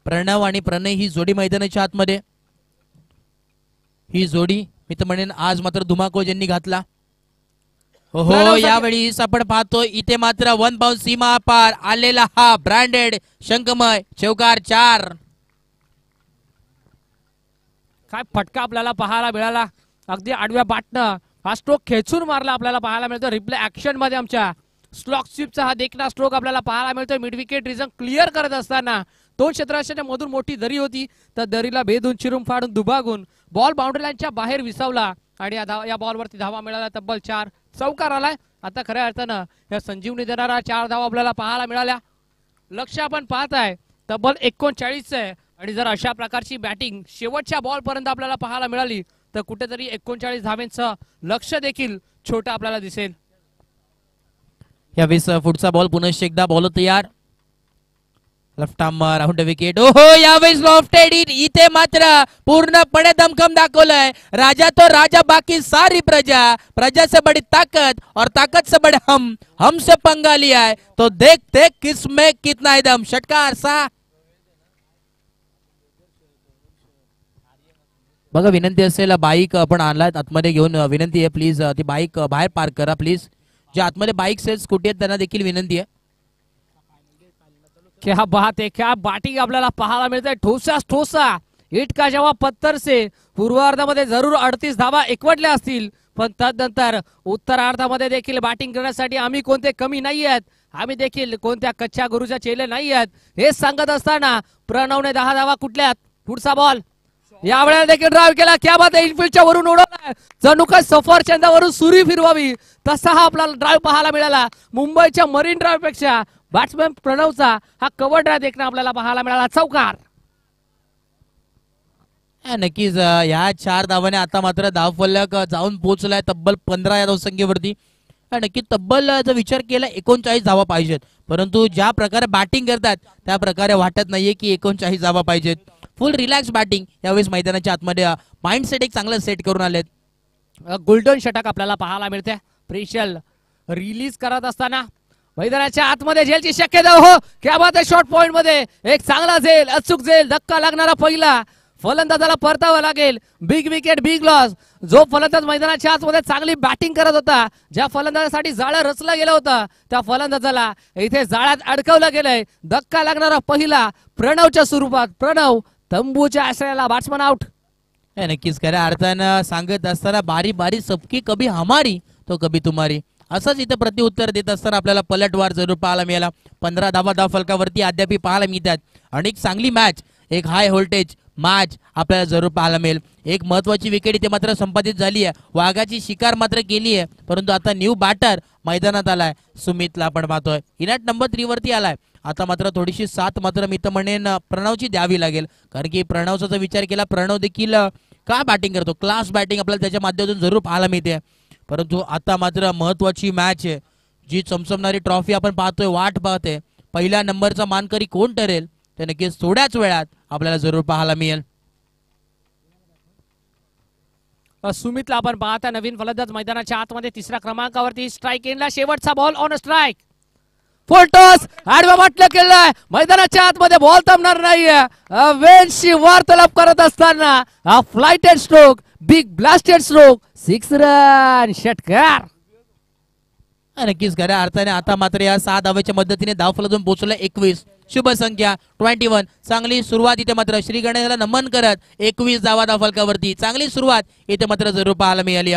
प्रणव आणि प्रणय ही जोडी मैदानाच्या आतमध्ये. ही जोडी मी तर म्हणेन आज मात्र धुमाकूळ ज्यांनी घातला. हो यावेळी आपण पाहतो इथे मात्र 1 बाउंस सीमा पार आलेला हा ब्रँडेड शंखमय चौकार 4. काय फटका आपल्याला पाहायला मिळाला. अगदी आडव्या बॅटनं हा स्ट्रोक खेचून मारला आपल्याला पाहायला मिळतो. रिप्ले ऍक्शन मध्ये आमच्या स्लॉक स्वीपचा हा देखना स्ट्रोक आपल्याला पाहायला मिळतोय. मिड विकेट रिझन क्लिअर करत असताना 2 क्षेत्ररक्षणाच्या मधून मोठी दरी होती तर दरीला भेदून चिरून फाडून दुभागून बॉल बाउंड्री लाईनच्या बाहेर विसावला आणि या बॉलवरती धावा मिळाला तब्बल 4. चौकार आलाय. आता खऱ्या अर्थानं या संजीवनी देणारा 4 धावा आपल्याला पाहायला मिळाल्या. लक्ष आपण पाहत आहे तब्बल 39 आहे आणि जर अशा प्रकारची बॅटिंग शेवटच्या बॉल पर्यंत आपल्याला पाहायला मिळाली तर कुठेतरी 39 धावांचं लक्ष देखील छोटं आपल्याला दिसेल. यावेळेस पुढचा बॉल पुनश्च एकदा बॉल तयार लेफ्ट आर्म राऊंड विकेट. ओहो यावेळेस लॉफ्टेड इथे मात्र पूर्णपणे दमखम दाखवलंय. राजा तो राजा बाकी सारी प्रजा से बड़ी ताकत और ताकत से बड़े हम से पंगा लिया है तो देख किसमें कितना है दम. षटकार 6. बघा विनंती असेल बाईक आपण आणलात आतमध्ये घेऊन विनंती आहे प्लीज ती बाईक बाहेर पार्क करा प्लीज. जे आतमध्ये बाईक सेल स्कूटी आहेत त्यांना देखील विनंती आहे. क्या बात है क्या बॅटिंग आपल्याला पाहायला मिळते. ठोसा इट का जेव्हा पत्थर से पूर्वार्धामध्ये जरूर 38 धावा एकवटल्या असतील पण तदनंतर उत्तरार्धामध्ये देखील बॅटिंग करण्यासाठी आम्ही कोणते कमी नाही आहेत. आम्ही देखील कोणत्या कच्च्या गुरुच्या चेले नाही आहेत हे सांगत असताना प्रणवने 10 धावा कुठल्यात. पुढचा बॉल यावेळेला देखील ड्राईव्ह केला. क्या बात आहे. इनफिल्डच्या वरून उडवला जणू काय सफरचंदावरून सुरी फिरवावी तसा हा आपल्याला ड्राईव्ह पाहायला मिळाला. मुंबईच्या मरीन ड्राईव्ह पेक्षा बॅट्समॅन प्रणवचा हा कव्हर ड्राईव्ह देखणं आपल्याला पाहायला मिळाला. चौकार. नक्कीच या 4 धावाने आता मात्र धावफलक जाऊन पोहोचलाय तब्बल 15 या धावसंख्येवरती. नक्की तब्बल जर विचार केला 39 धावा पाहिजेत परंतु ज्या प्रकारे बॅटिंग करतात त्या प्रकारे वाटत नाहीये की 39 धावा पाहिजेत. फुल रिलॅक्स बॅटिंग यावेळेस मैदानाच्या आतमध्ये माइंडसेट एक चांगलं सेट करून आलेत. गोल्डन षटक आपल्याला पाहायला मिळते. प्रेशल रिलीज करत असताना मैदानाच्या आतमध्ये झेलची शक्यता. हो क्या बात आहे. शॉर्ट पॉइंट मध्ये एक चांगला झेल अचूक झेल धक्का लागणारा पहिला फलंदाजाला परतावं लागेल. Big wicket big loss. जो फलंदाज मैदानाच्या आतमध्ये चांगली बॅटिंग करत होता ज्या फलंदाजासाठी जाळं रचलं गेलं होतं त्या फलंदाजाला इथे जाळ्यात अडकवलं गेलंय. धक्का लागणारा पहिला प्रणवच्या स्वरूपात. प्रणव तंबूच्या आश्रयाला बॅट्समन आउट. नक्कीच खऱ्या अर्थानं सांगत असताना बारी बारी सबकी कभी हमारी तो कभी तुम्हारी असंच इथे प्रत्युत्तर देत असताना आपल्याला पलटवार जरूर पाहायला मिळाला. 15 धावा धाव फलकावरती अद्याप पाहायला मिळतात आणि एक चांगली मॅच एक हाय व्होल्टेज मॅच आपल्याला जरूर पाहायला मिळेल. एक महत्वाची विकेट इथे मात्र संपादित झाली आहे. वाघाची शिकार मात्र केली आहे परंतु आता न्यू बॅटर मैदानात आलाय. सुमितला आपण पाहतोय इनॅट नंबर 3 वरती आलाय आता मात्र थोडीशी साथ मात्र मी तर म्हणेन प्रणवची द्यावी लागेल, कारण की प्रणवचा जर विचार केला, प्रणव देखील का बॅटिंग करतो, क्लास बॅटिंग आपल्याला त्याच्या माध्यमातून जरूर पाहायला मिळते. परंतु आता मात्र महत्वाची मॅच आहे, जी चमचमणारी ट्रॉफी आपण पाहतोय, वाट पाहते पहिल्या नंबरचा मानकरी कोण ठरेल ते नक्कीच थोड्याच वेळात आपल्याला जरूर पाहायला मिळेल. सुमितला आपण पाहता नवीन फलंदाज मैदानाच्या आतमध्ये तिसऱ्या क्रमांकावरती स्ट्राईक एंडला शेवटचा ball on strike. Full toss आडवा म्हटलं केलंय, मैदानाच्या आतमध्ये बॉल थांबणार नाहीये. वेनशी वार्तालाप करत असताना हा flighted stroke, big blasted stroke, 6 run षटकार. नक्कीच खऱ्या अर्थाने आता मात्र या 6 धावेच्या मदतीने धावफलकातून पोहोचलं 21, शुभ संख्या 21. चांगली सुरुवात इथे मात्र श्री गणेशाला नमन करत 21 धावा धावफलकावरती, चांगली सुरुवात इथे मात्र जरूर पाहायला मिळाली.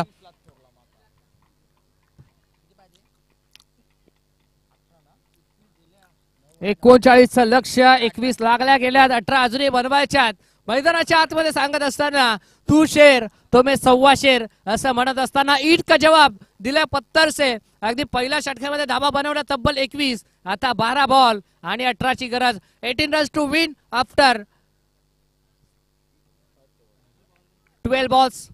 39चं लक्ष्य, 21 लागल्या गेल्यात, 18 अजूनही बनवायच्यात. मैदानाच्या आतमध्ये सांगत असताना तू शेर तो मे सव्वा शेर असं म्हणत असताना ईट का जवाब दिला पत्तर से. अगदी पहिल्या षटकामध्ये धाबा बनवल्या तब्बल 21. आता 12 बॉल आणि 18ची गरज. 18 runs to win after 12 balls.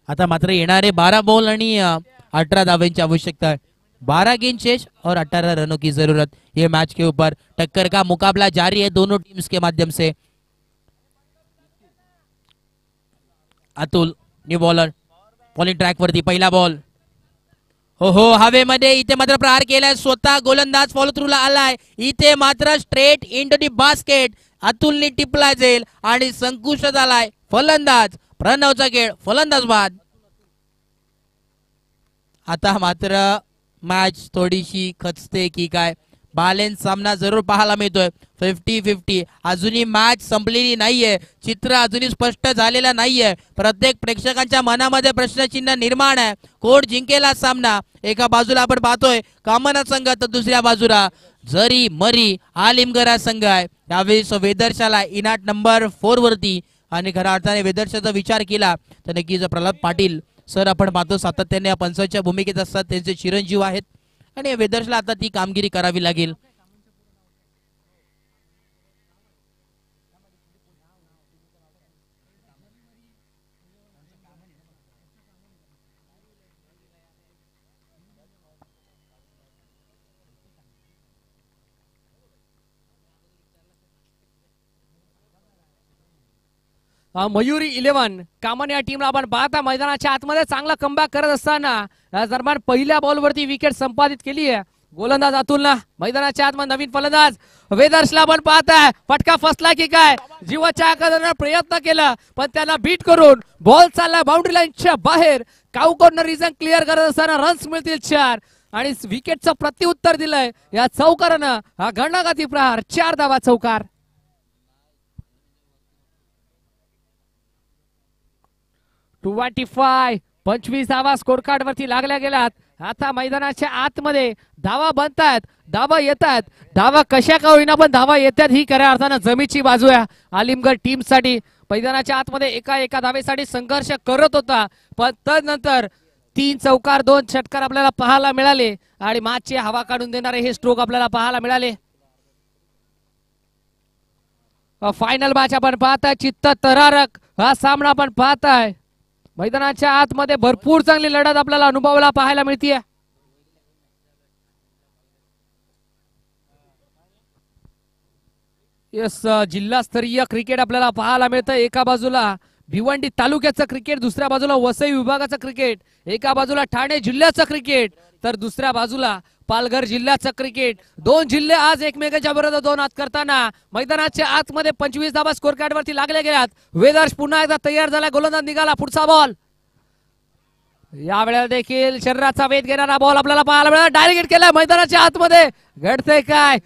आता मात्र येणारे 12 बॉल आणि 18 धावेंची आवश्यकता है. 12 गेंद शेष और 18 रनों की जरूरत. ये मैच के ऊपर टक्कर का मुकाबला जारी है दोनों टीम्स के माध्यम से. Atul new bowler, bowling track वरती पहिला बॉल. हो हवेमध्ये इथे मात्र प्रहार केलाय, स्वतः गोलंदाज फॉलो थ्रूला आलाय. इथे मात्र स्ट्रेट इंटू दी बास्केट अतुलने टिपला जाईल आणि संकुशात आलाय फलंदाज. प्रणवचा खेळ, फलंदाज बाद. आता मात्र मॅच थोडीशी खचते की काय, बॅलन्स सामना जरूर पाहायला मिळतोय. 50-50 अजूनही मॅच संपलेली नाहीये, चित्र अजूनही स्पष्ट झालेलं नाहीये. प्रत्येक प्रेक्षकांच्या मनामध्ये प्रश्नचिन्ह निर्माण आहे, कोण जिंकेल हा सामना. एका बाजूला आपण पाहतोय कामना संघ, तर दुसऱ्या बाजूला जरी मरी आलिमगरा संघ आहे. यावेळेस वेदर्शाला इनाट नंबर 4 वरती, आणि खऱ्या अर्थाने वेदर्शाचा विचार केला तर नक्कीच प्रल्हाद पाटील सर आपण पाहतो सातत्याने या पंचाच्या भूमिकेत असतात, त्यांचे चिरंजीव आहेत आणि वेदर्शला आता ती कामगिरी करावी लागेल. मयुरी 11 कामन या टीमला आपण पाहता मैदानाच्या आतमध्ये चांगला कमबॅक करत असताना या दरम्यान पहिल्या बॉलवरती विकेट संपादित केली आहे गोलंदाज अतुलला. मैदानाच्या आतमध्ये नवीन फलंदाज वेदर्शला आपण पाहताय, फटका फसला की काय, जीवाच्या आकाराने प्रयत्न केला पण त्याला बीट करून बॉल चालला बाउंड्री लाईनच्या बाहेर. काऊ कॉर्नर रिझन क्लिअर करत असताना रन्स मिळतील 4 आणि विकेटचं प्रत्युत्तर दिलंय या चौकारानं. हा घणाघाती प्रहार, 4 धावा चौकार. 25 धावा स्कोर कार्ड वरती लागल्या गेल्यात. आता मैदानाच्या आतमध्ये धावा बनतायत, धावा येतात, धावा कशा का होईना पण धावा येतात, ही खऱ्या अर्थानं जमीची बाजू आहे आलिमगड टीम साठी. मैदानाच्या आतमध्ये एका धावेसाठी संघर्ष करत होता, पण त्यानंतर 3 चौकार 2 षटकार आपल्याला पाहायला मिळाले आणि मॅचची हवा काढून देणारे हे स्ट्रोक आपल्याला पाहायला मिळाले. फायनल मॅच आपण पाहताय, चित्त तरारक हा सामना आपण पाहताय. मैदानाच्या आतमध्ये भरपूर चांगली लढत आपल्याला अनुभवायला पाहायला मिळतीये. यस, जिल्हास्तरीय क्रिकेट आपल्याला पाहायला मिळतं. एका बाजूला भिवंडी तालुक्याचं क्रिकेट, दुसऱ्या बाजूला वसई विभागाचं क्रिकेट, एका बाजूला ठाणे जिल्ह्याचं क्रिकेट तर दुसऱ्या बाजूला पालघर जिल्ह्याचं क्रिकेट. 2 जिल्हे आज एकमेकांच्या विरोधात 2 हात करताना मैदानाच्या आतमध्ये 25 धावा स्कोर कार्ड वरती लागल्या गेल्यात. वेदर्श पुन्हा एकदा तयार झाला, गोलंदाज निघाला, पुढचा बॉल. यावेळेला देखील शरीराचा वेध घेणारा बॉल आपल्याला पाहायला मिळाला, डायरेक्ट केलाय मैदानाच्या आतमध्ये. घडतंय काय,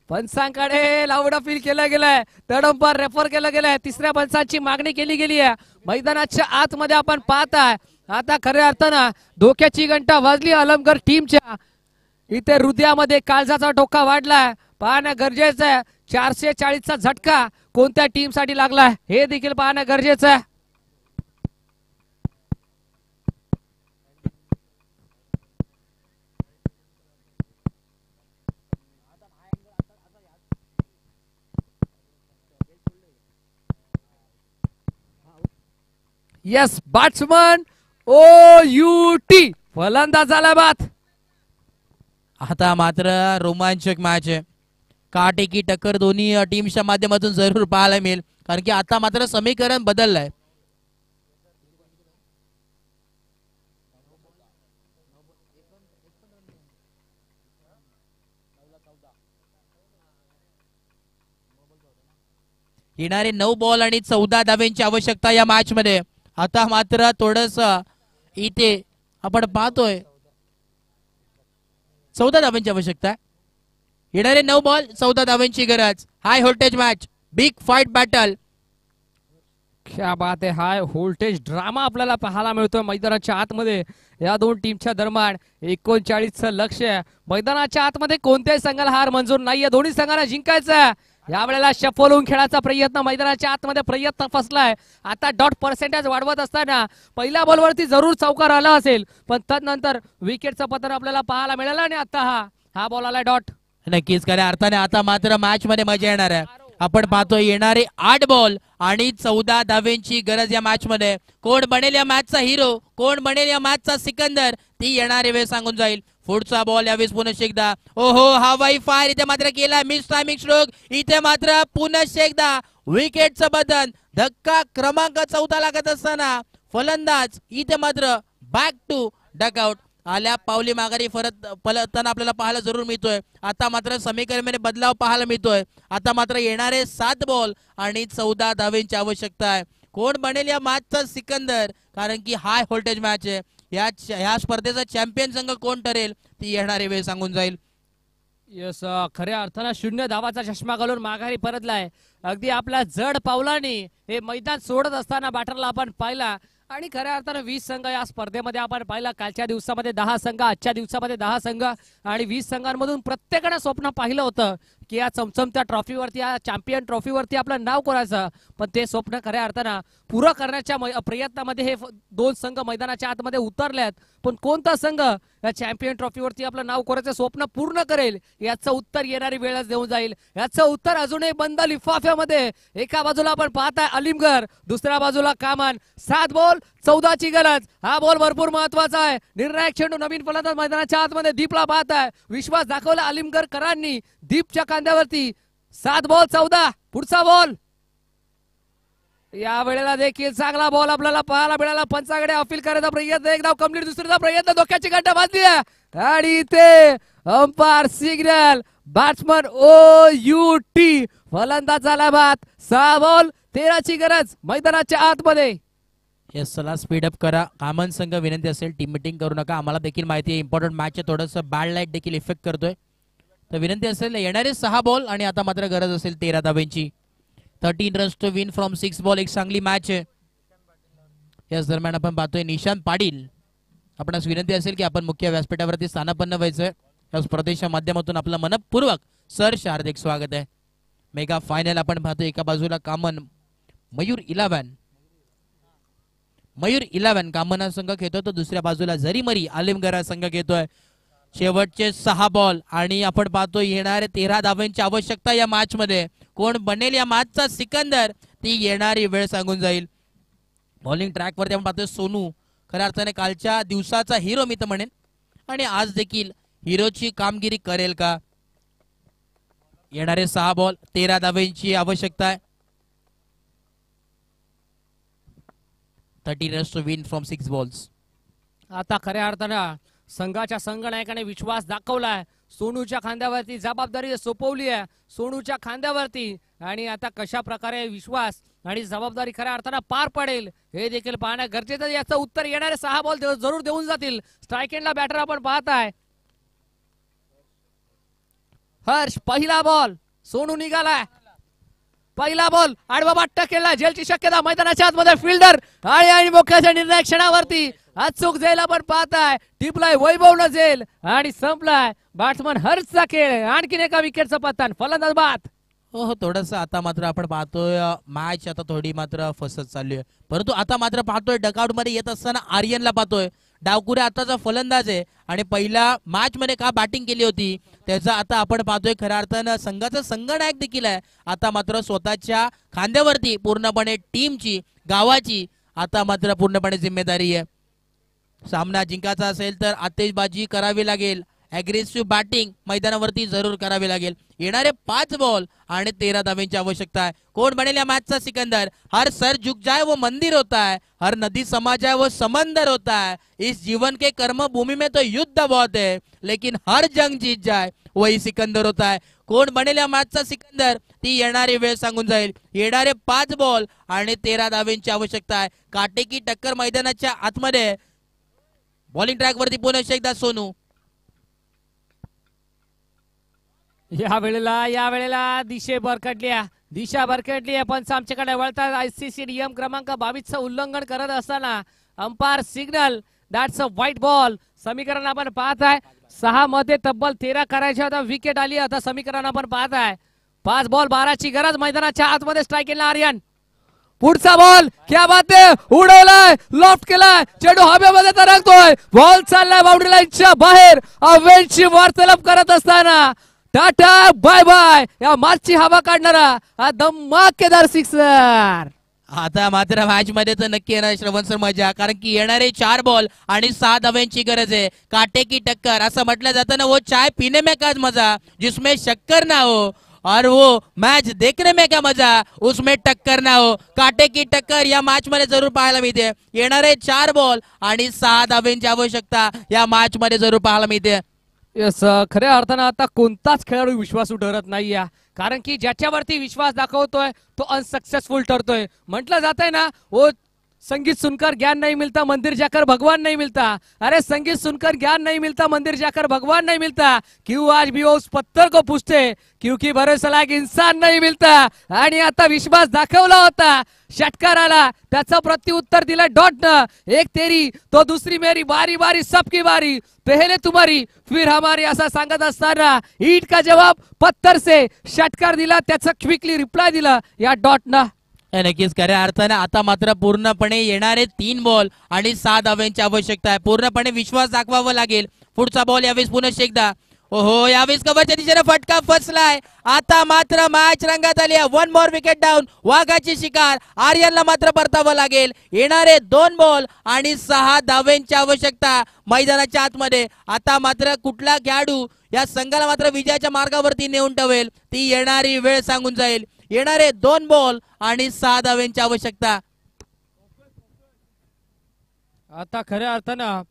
पंचांकडे लावड अपील केलं गेलंय, तडंपर रेफर केलं गेलंय, तिसऱ्या पंचांची मागणी केली गेली आहे. मैदानाच्या आतमध्ये आपण पाहताय आता खऱ्या अर्थानं धोक्याची घंटा वाजली आलमगड टीमच्या. इथे हृदयामध्ये काळजाचा ठोका वाढलाय, पाहणं गरजेचं आहे. 440चा झटका कोणत्या टीम साठी लागलाय हे देखील पाहणं गरजेचं आहे. Yes batsman O U T फलंदाज झाला बाद. आता मात्र रोमांचक मॅच आहे. काटेकी टक्कर दोन्ही टीमच्या माध्यमातून जरूर पाहायला मिळेल, कारण की आता मात्र समीकरण बदललंय. येणारे 9 बॉल आणि 14 धाव्यांची आवश्यकता या मॅच मध्ये. आता मात्र थोडस इथे आपण पाहतोय 14 धाव्यांची आवश्यकता आहे. येणारे 9 बॉल 14 धाव्यांची गरज. High voltage match, big fight battle. क्या बात आहे. हाय व्होल्टेज ड्रामा आपल्याला पाहायला मिळतोय मैदानाच्या आतमध्ये. या दोन टीमच्या दरम्यान 39चं लक्ष आहे. मैदानाच्या आतमध्ये कोणत्याही संघाला हार मंजूर नाहीये. दोन्ही संघांना जिंकायचं. यावेळेला शफल होऊन खेळाचा प्रयत्न मैदानाच्या आतमध्ये प्रयत्न फसलाय. आता डॉट पर्सेंटेज वाढवत असताना पहिल्या बॉलवरती जरूर चौकार आला असेल, पण त्यानंतर विकेटचं पतन आपल्याला पाहायला मिळालं आणि आता हा बॉल आलाय डॉट. नक्कीच खऱ्या अर्थाने आता मात्र मॅच मध्ये मजा येणार आहे. आपण पाहतोय येणारे 8 बॉल आणि 14 धाव्यांची गरज या मॅच मध्ये. कोण बनेल या मॅचचा हिरो, कोण बनेल या मॅचचा सिकंदर, ती येणारे वेळ सांगून जाईल. पुढचा बॉल यावेळेस पुनश एकदा. ओहो हवाई फायर इथे मात्र केला. Miss timing stroke. इथे मात्र पुनश एकदा विकेटचं बदन. धक्का क्रमांक 14 लागत असताना फलंदाज इथे मात्र बॅक टू डकआउट. आल्या पावली माघारी पलटताना आपल्याला पाहायला जरूर मिळतोय. आता मात्र समीकरणामध्ये बदलाव पाहायला मिळतोय. आता मात्र येणारे 7 बॉल आणि 14 धाव्यांची आवश्यकता आहे. कोण बनेल या मॅचचा सिकंदर, कारण की हाय व्होल्टेज मॅच आहे. या स्पर्धेचा चॅम्पियन संघ कोण ठरेल ती येणारे वेळ सांगून जाईल. यस खऱ्या अर्थानं 0 धावाचा चष्मा घालून माघारी परतलाय. अगदी आपल्या जड पावलाने हे मैदान सोडत असताना बॅटरला आपण पाहिला. आणि खऱ्या अर्थानं 20 संघ या स्पर्धेमध्ये आपण पाहिला. कालच्या दिवसामध्ये 10 संघ, आजच्या दिवसामध्ये 10 संघ आणि 20 संघांमधून प्रत्येकानं स्वप्न पाहिलं होतं की या चमचमत्या ट्रॉफीवरती, या चॅम्पियन ट्रॉफीवरती आपलं नाव कोरायचं. पण ते स्वप्न खऱ्या अर्थानं पुरं करण्याच्या प्रयत्नामध्ये हे 2 संघ मैदानाच्या आतमध्ये उतरलेत. पण कोणता संघ या चॅम्पियन ट्रॉफीवरती आपलं नाव कोरायचं स्वप्न पूर्ण करेल याचं उत्तर येणारी वेळच देऊन जाईल. याचं उत्तर अजूनही बंद लिफाफ्यामध्ये. एका बाजूला आपण पाहताय अलिमगर, दुसऱ्या बाजूला कामान. 7 बॉल 14ची गरज. हा बॉल भरपूर महत्वाचा आहे. निर्णायक चेंडू नवीन फलंदाज मैदानाच्या आतमध्ये दीपला पाहत आहे. विश्वास दाखवला अलिमगरकरांनी दीपच्या कांद्यावरती. 7 बॉल 14. पुढचा बॉल. या वेळेला देखील चांगला बॉल आपल्याला पाहायला मिळाला. पंचाकडे अपील करायचा प्रयत्न. एक धाव कंप्लीट. दुसरीचा प्रयत्न. धोक्याची गड्डा बांधली आणि इथे umpire signal. Batsman O U T फलंदाज झाला बाद. 6 बॉल 13ची गरज मैदानाच्या आतमध्ये. येस चला स्पीड अप करा. कामन संघ विनंती असेल टीम मीटिंग करू नका. आम्हाला देखील माहिती आहे इम्पॉर्टंट मॅच आहे, थोडंसं बॅड लाईट देखील इफेक्ट करतोय. तर विनंती असेल येणारे 6 बॉल आणि आता मात्र गरज असेल 13 धाव्यांची. 13 runs to win from 6 ball. एक चांगली मॅच आहे. याच दरम्यान आपण पाहतोय निशांत पाटील. आपणास विनंती असेल की आपण मुख्य व्यासपीठावरती स्थानापन्न व्हायचंय. या स्पर्धेच्या माध्यमातून आपलं मनपूर्वक सर हार्दिक स्वागत आहे. मेगा फायनल आपण पाहतोय. एका बाजूला कामन मयूर 11 कामना संघ खेळतोय, तर दुसऱ्या बाजूला जरीमरी आलिमगरा संघ घेतोय. शेवटचे 6 बॉल आणि आपण पाहतोय येणारे 13 धाव्यांची आवश्यकता या मॅच मध्ये. कोण बनेल या मॅचचा सिकंदर ती येणारी वेळ सांगून जाईल. बॉलिंग ट्रॅक वरती आपण पाहतोय सोनू खऱ्या अर्थाने कालच्या दिवसाचा हिरो मी तर म्हणेन, आणि आज देखील हिरोची कामगिरी करेल का. येणारे 6 बॉल 13 धाव्यांची आवश्यकता आहे. 30 runs to win from 6 balls. आता खऱ्या अर्थानं संघाच्या संघनायकाने विश्वास दाखवलाय. सोनूच्या खांद्यावरती जबाबदारी सोपवली आहे. सोनूच्या खांद्यावरती. आणि आता कशा प्रकारे विश्वास आणि जबाबदारी खऱ्या अर्थानं पार पडेल हे देखील पाहणं गरजेचं. याचं उत्तर येणारे 6 बॉल जरूर देऊन जातील. स्ट्राइक एंडला बॅटर आपण पाहताय हर्ष. पहिला बॉल सोनू निघालाय. पहिला बॉल आडवा बाट्टा केला. झेलची शक्यता मैदानाच्या आतमध्ये. फिल्डर आणि मोक्याच्या निर्णायक क्षणावरती अचूक झेल आपण पाहताय. टिपलाय वैभव न झेल आणि संपलाय बॅट्समन हर्षचा खेळ. आणखीन एका विकेटचं पतन. फलंदाज बाद. हो थोडंसं आता मात्र आपण पाहतोय मॅच आता थोडी मात्र फसत चालली आहे. परंतु आता मात्र पाहतोय डकआउट मध्ये येत असताना आर्यनला पाहतोय. डावकुरे आताचा फलंदाज आहे आणि पहिल्या मॅच मध्ये का बॅटिंग केली होती त्याचा आता आपण पाहतोय खऱ्या अर्थानं संघाचा संघनायक देखील आहे. आता मात्र स्वतःच्या खांद्यावरती पूर्णपणे टीमची गावाची आता मात्र पूर्णपणे जिम्मेदारी आहे। सामना जिंकायचा असेल तर आतिषबाजी करावी लागेल, अग्रेसिव्ह बॅटिंग मैदानावरती जरूर करावी लागेल। येणारे 5 बॉल आणि 13 धावांची आवश्यकता है। कौन बनेल या मैच का सिकंदर? हर सर झुक जाए वो मंदिर होता है, हर नदी समा जाए वो समंदर होता है। इस जीवन के कर्म भूमि में तो युद्ध बहुत है, लेकिन हर जंग जीत जाए वही सिकंदर होता है। कोण बनेल या मैचचा सिकंदर? ती येणारी वेळ सांगून जाईल। येणारे 5 बॉल आणि 13 धावांची आवश्यकता आहे। काटेकी टक्कर मैदानाच्या आतमध्ये। बॉलिंग ट्रॅक वरती पुन्हा एकदा सोनू। या वेळेला दिशा भरकटली आहे, पण आमच्याकडे वळतात। आयसीसी नियम क्रमांक 22 उल्लंघन करत असताना umpire signal, that's a white ball. समीकरण आपण पाहत आहे 6 मध्ये तब्बल 13 करायच्या होता, विकेट आली। आता समीकरण आपण पाहत आहे 5 बॉल 12 ची गरज। मैदानाच्या आतमध्ये स्ट्राईक केला आर्यन। पुढचा बॉल, क्या बात आहे, उडवलाय, लॉफ्ट केलाय, चेंडू हवेमध्ये तरंगतोय, बॉल चाललाय बाउंड्री लाईनच्या बाहेर। अवेंची वार्तालाप करत असताना टाटा बाय बाय या मॅचची हवा काढणारा हा धमाकेदार सिक्सर। आता मात्र मॅच मध्ये तर नक्की येणार श्रवण सर मजा, कारण की येणारे 4 बॉल आणि 6 धावांची गरज आहे। काटे की टक्कर असं म्हटलं जातं ना, वो चाय पीने में का मजा जिसमें शक्कर ना हो, और वो मैच देखने में क्या मजा उसमें टक्कर ना हो। काटे की टक्कर या मॅच मध्ये जरूर पाहायला मिळते। येणारे 4 बॉल आणि 6 धावांची आवश्यकता या मॅच मध्ये जरूर पाहायला मिळते। यस, खऱ्या अर्थानं आता कोणताच खेळाडू विश्वासू ठरत नाहीये, कारण की ज्याच्यावरती विश्वास दाखवतोय तो अनसक्सेसफुल ठरतोय। म्हटलं जातंय ना, वो संगीत सुनकर ज्ञान नहीं मिलता, मंदिर जाकर भगवान नहीं मिलता। अरे संगीत सुनकर ज्ञान नहीं मिलता, मंदिर जाकर भगवान नहीं मिलता। क्यों आज भी वो उस पत्थर को पूछते, क्योंकि भरोसा लायक इंसान नहीं मिलता। आणि आता विश्वास दाखवला होता, षटकार आला, त्याचं प्रत्युत्तर दिलं डॉटनं। एक तेरी तो दुसरी मेरी, बारी बारी सबकी बारी, पहले तुम्हारी फिर हमारी असं सांगत असताना ईट का जवाब पत्थर से षटकार दिला, त्याचा क्विकली रिप्लाय दिला या डॉटनं। नक्कीच खऱ्या अर्थाने आता मात्र पूर्णपणे येणारे 3 बॉल आणि 6 धावांची आवश्यकता आहे। पूर्णपणे विश्वास दाखवावा लागेल। पुढचा बॉल यावेळेस पुन्हा एकदा, ओहो यावेळेस कव्हरच्या दिशेने फटका फसलाय। आता मात्र मॅच रंगात आली आहे। 1 मोर विकेट डाऊन, वाघाची शिकार आर्यनला मात्र परतावं लागेल। येणारे 2 बॉल आणि 6 धावांची आवश्यकता मैदानाच्या आतमध्ये। आता मात्र कुठला खेळाडू या संघाला मात्र विजयाच्या मार्गावरती नेऊन ठेवेल ती येणारी वेळ सांगून जाईल। येणारे 2 बॉल आणि 6 धावांची आवश्यकता। आता खऱ्या अर्थानं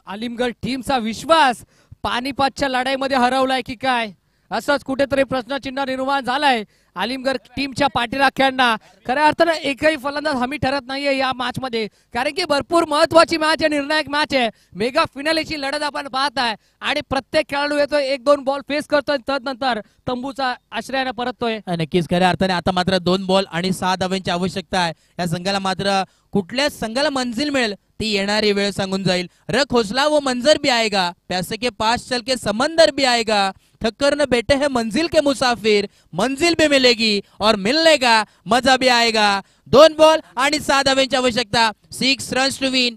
आलिमगड टीमचा विश्वास पानिपतच्या लढाईमध्ये हरवलाय की काय, असंच कुठेतरी प्रश्नचिन्ह निर्माण झालाय आलिमगड टीमच्या पाठीराख्यांना। खऱ्या अर्थानं एकही फलंदाज हमी ठरत नाहीये या मॅच मध्ये, कारण की भरपूर महत्वाची मॅच आहे, निर्णायक मॅच आहे। मेगा फिनालेची लढत आपण पाहत आहे आणि प्रत्येक खेळाडू येतोय, 1-2 बॉल फेस करतोय, तदनंतर तंबूचा आश्रयाने परततोय। नक्कीच खऱ्या अर्थाने आता मात्र 2 बॉल आणि 6 धावांची आवश्यकता आहे। या संघाला मात्र कुठल्या संघाला मंजिल मिळेल ती येणारी वेळ सांगून जाईल। रख हौसला वो मंजर भी आएगा, प्यासे के पास चल के समंदर भी आएगा। थक्कर न बैठे हैं मंजिल के मुसाफिर, मंजिल भी मिलेगी और मिलने का मजा भी आएगा। 2 बॉल आणि 6 धावांची आवश्यकता। 6 runs to win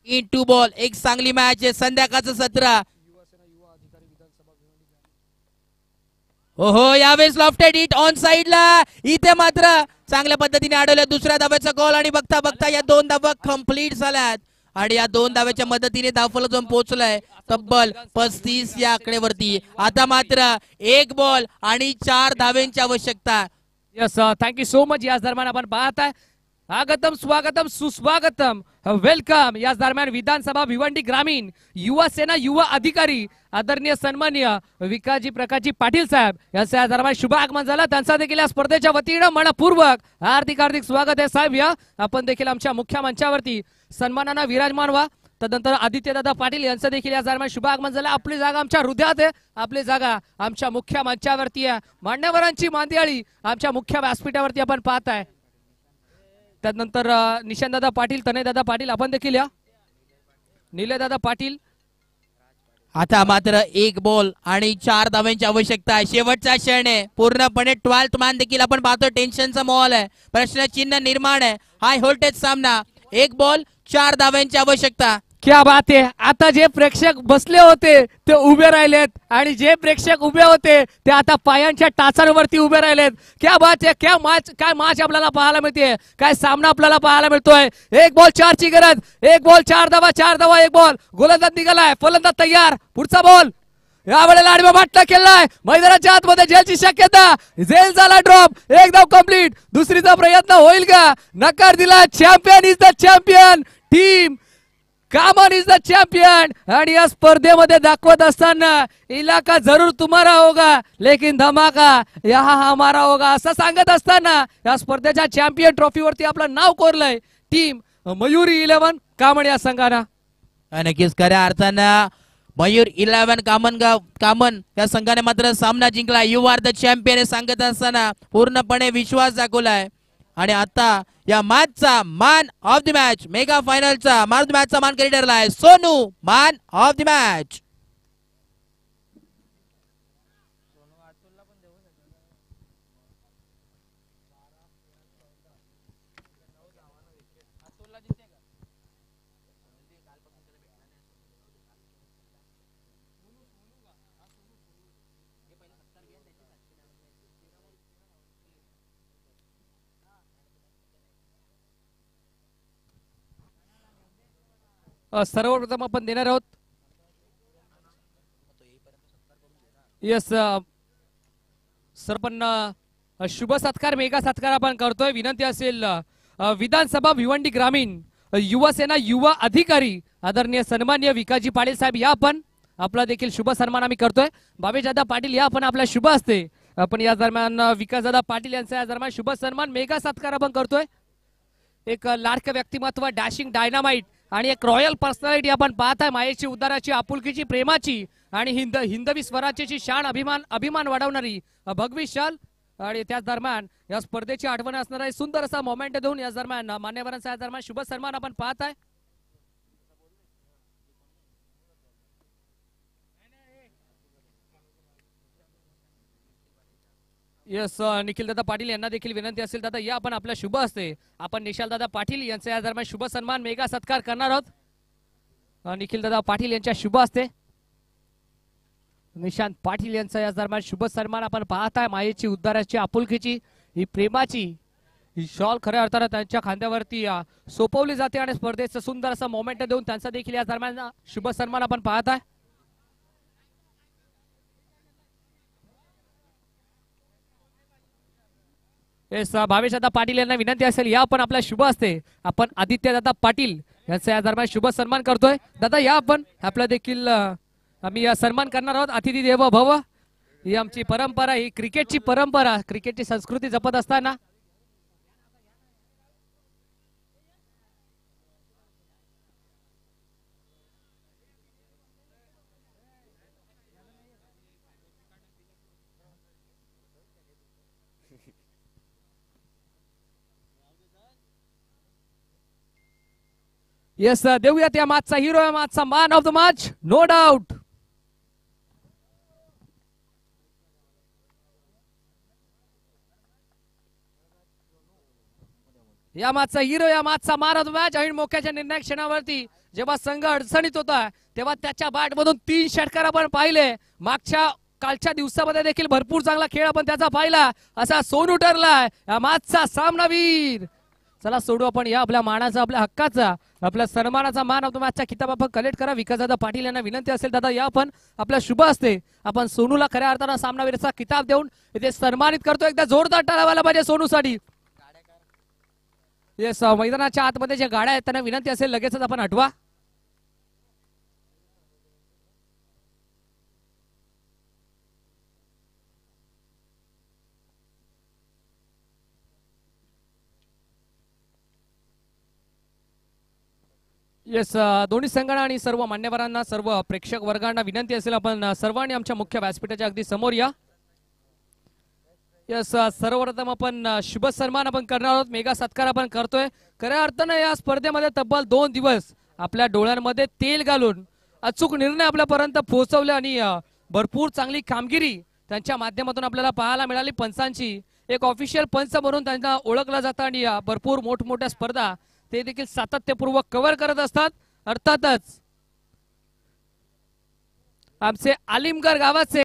in 2 ball. एक चांगली मॅच आहे, संध्याकाळचं सत्र। ओहो यावेळेस लॉफ्टेड हिट ऑन साइडला, इथे मात्र चांगल्या पद्धतीने अडवलं। दुसऱ्या धाव्याचा गोल आणि बघता बघता या 2 धावा कंप्लीट झाल्यात आणि या 2 धाव्याच्या मदतीने धावफलक जाऊन पोहोचलाय तब्बल 35 या आकडेवरती। आता मात्र 1 बॉल आणि 4 धावांची आवश्यकता। Yes, thank you so much. याच दरम्यान आपण पाहत आहे आगतम स्वागतम सुस्वागतम वेलकम। याच दरम्यान विधानसभा भिवंडी ग्रामीण युवा सेना युवा अधिकारी आदरणीय सन्माननीय विकासजी प्रकाशजी पाटील साहेब यांचं या दरम्यान शुभ आगमन झालं। त्यांचा देखील या स्पर्धेच्या वतीनं मनपूर्वक हार्दिक हार्दिक स्वागत आहे साहेब। या आपण देखील आमच्या मुख्य मंचावरती सन्मानानं विराजमान व्हा। तदनंतर आदित्यदादा पाटील यांचं देखील या दरम्यान शुभ आगमन झालं। आपली जागा आमच्या हृदयात आहे, आपली जागा आमच्या मुख्य मंचावरती आहे। मान्यवरांची मांदियाळी आमच्या मुख्य व्यासपीठावरती आपण पाहत आहे। त्यानंतर निशांतदादा पाटील, तनयदादा पाटील आपण देखील या, निलेदादा पाटील। आता मात्र 1 बॉल आणि 4 धावांची आवश्यकता आहे। शेवटचा क्षण आहे, पूर्णपणे 12th मॅन देखील आपण पाहतो। टेन्शनचा माहोल आहे, प्रश्नचिन्ह निर्माण आहे, हाय व्होल्टेज सामना। 1 बॉल 4 धावांची आवश्यकता। क्या बात आहे. आता जे प्रेक्षक बसले होते ते उभे राहिलेत आणि जे प्रेक्षक उभे होते ते आता पायांच्या टाचांवरती उभे राहिलेत. क्या बात आहे. काय मॅच आपल्याला पाहायला मिळते. काय सामना आपल्याला पाहायला मिळतोय. एक बॉल 4ची गरज. एक बॉल 4 धावा एक बॉल. गोलंदाज निघालाय. फलंदाज तयार. पुढचा बॉल या वेळेला आडव्या बाटला केलाय. मैदानाच्या आतमध्ये झेलची शक्यता. झेल झाला ड्रॉप. एक धाव कंप्लीट. दुसरीचा प्रयत्न होईल का. नकार दिला. Champion is the champion. Team common is the champion. आणि या स्पर्धेमध्ये दाखवत असताना इलाका जरूर तुम्हारा होगा लेकिन धमाका यहा हमारा होगा असं सांगत असताना या स्पर्धेच्या चॅम्पियन ट्रॉफीवरती आपलं नाव कोरलंय टीम मयुरी 11 कामन या संघानं. नक्कीच खऱ्या अर्थानं मयूर 11 कामन या संघाने मात्र सामना जिंकला. यू आर द चॅम्पियन हे सांगत असताना पूर्णपणे विश्वास दाखवलाय. आणि आता या मॅचचा man of the match mega फायनलचा मॅन ऑफ द मॅचचा मान करी ठरला आहे Sonu. Man of the match. सर्वप्रथम आपण देणार आहोत यस सरपंच शुभ सत्कार मेगा सत्कार आपण करतोय. विनंती असेल विधानसभा भिवंडी ग्रामीण युवासेना युवा अधिकारी आदरणीय सन्माननीय विकासजी पाटील साहेब या आपण आपला देखील शुभ सन्मान आम्ही करतोय. भावेशदादा पाटील या आपण आपल्या शुभ असते आपण या दरम्यान विकासदादा पाटील यांचा या दरम्यान शुभ सन्मान मेगा सत्कार आपण करतोय. एक लाडकं व्यक्तिमत्व डॅशिंग डायनामाइट आणि एक रॉयल पर्सनॅलिटी आपण पाहत आहे. मायेची उद्धाराची आपुलकीची प्रेमाची आणि हिंदवी स्वराज्याची शान अभिमान वाढवणारी भगवी शाल. आणि त्याच दरम्यान या स्पर्धेची आठवण असणारा सुंदर असा मोमेंट देऊन या दरम्यान मान्यवरांचा या दरम्यान शुभ सन्मान आपण पाहत आहे. यस निखिल दादा पाटील यांना देखील विनंती असेल दादा या आपण आपल्या शुभ असते आपण निशाल दादा पाटील यांचा या दरम्यान शुभ सन्मान मेगा सत्कार करणार आहोत. निखिल दादा पाटील यांच्या शुभ असते निशांत पाटील यांचा या दरम्यान शुभ सन्मान आपण पाहत आहे. मायेची उद्धाराची आपुलकीची ही प्रेमाची ही शॉल खऱ्या अर्थानं त्यांच्या खांद्यावरती सोपवली जाते आणि स्पर्धेचं सुंदर असं मोमेंट देऊन त्यांचा देखील या दरम्यान शुभ सन्मान आपण पाहत आहे. भावेशदादा पाटील यांना विनंती असेल या आपण आपल्या शुभ असते आपण आदित्यदादा पाटील यांचा या दरम्यान शुभ सन्मान करतोय. दादा या आपण आपला देखील आम्ही सन्मान करणार आहोत. अतिथी देव भव ही आमची परंपरा ही क्रिकेटची परंपरा क्रिकेटची संस्कृती जपत असताना येस देऊयात या मॅचचा हिरो या मॅचचा man of the match no doubt. या मॅचचा हिरो या मॅचचा मॅन ऑफ द मॅच. ऐन मोक्याच्या निर्णायक क्षणावरती जेव्हा संघ अडचणीत होता तेव्हा त्याच्या बॅट मधून 3 षटकार आपण पाहिले. मागच्या कालच्या दिवसामध्ये देखील भरपूर चांगला खेळ आपण त्याचा पाहिला. असा सोनू ठरलाय या मॅचचा सामनावीर. चला सोडू आपण या आपल्या मानाचा आपल्या हक्काचा आपल्या सन्मानाचा मान ऑफ द मॅचचा किताब आपण कलेक्ट करा. विकासदादा पाटील यांना विनंती असेल दादा या आपण आपल्या शुभ असते आपण सोनूला खऱ्या अर्थानं सामनावीरचा किताब देऊन इथे सन्मानित करतो. एकदा जोरदार टाळ्या व्हायला पाहिजे सोनूसाठी. येस मैदानाच्या आतमध्ये ज्या गाड्या आहेत त्यांना विनंती असेल लगेचच आपण हटवा. येस दोन्ही संघांना आणि सर्व मान्यवरांना सर्व प्रेक्षक वर्गांना विनंती असेल आपण सर्वांनी आमच्या मुख्य व्यासपीठाच्या अगदी समोर या. यस सर्वप्रथम आपण शुभ सन्मान आपण करणार आहोत. मेगा सत्कार आपण करतोय. खऱ्या अर्थानं या स्पर्धेमध्ये तब्बल 2 दिवस आपल्या डोळ्यांमध्ये तेल घालून अचूक निर्णय आपल्यापर्यंत पोहोचवले आणि भरपूर चांगली कामगिरी त्यांच्या माध्यमातून आपल्याला पाहायला मिळाली. पंचांची एक ऑफिशियल पंच म्हणून त्यांना ओळखलं जातं आणि भरपूर मोठमोठ्या स्पर्धा ते देखील सातत्यपूर्वक कव्हर करत असतात अर्थातच आमचे आलिमगड गावाचे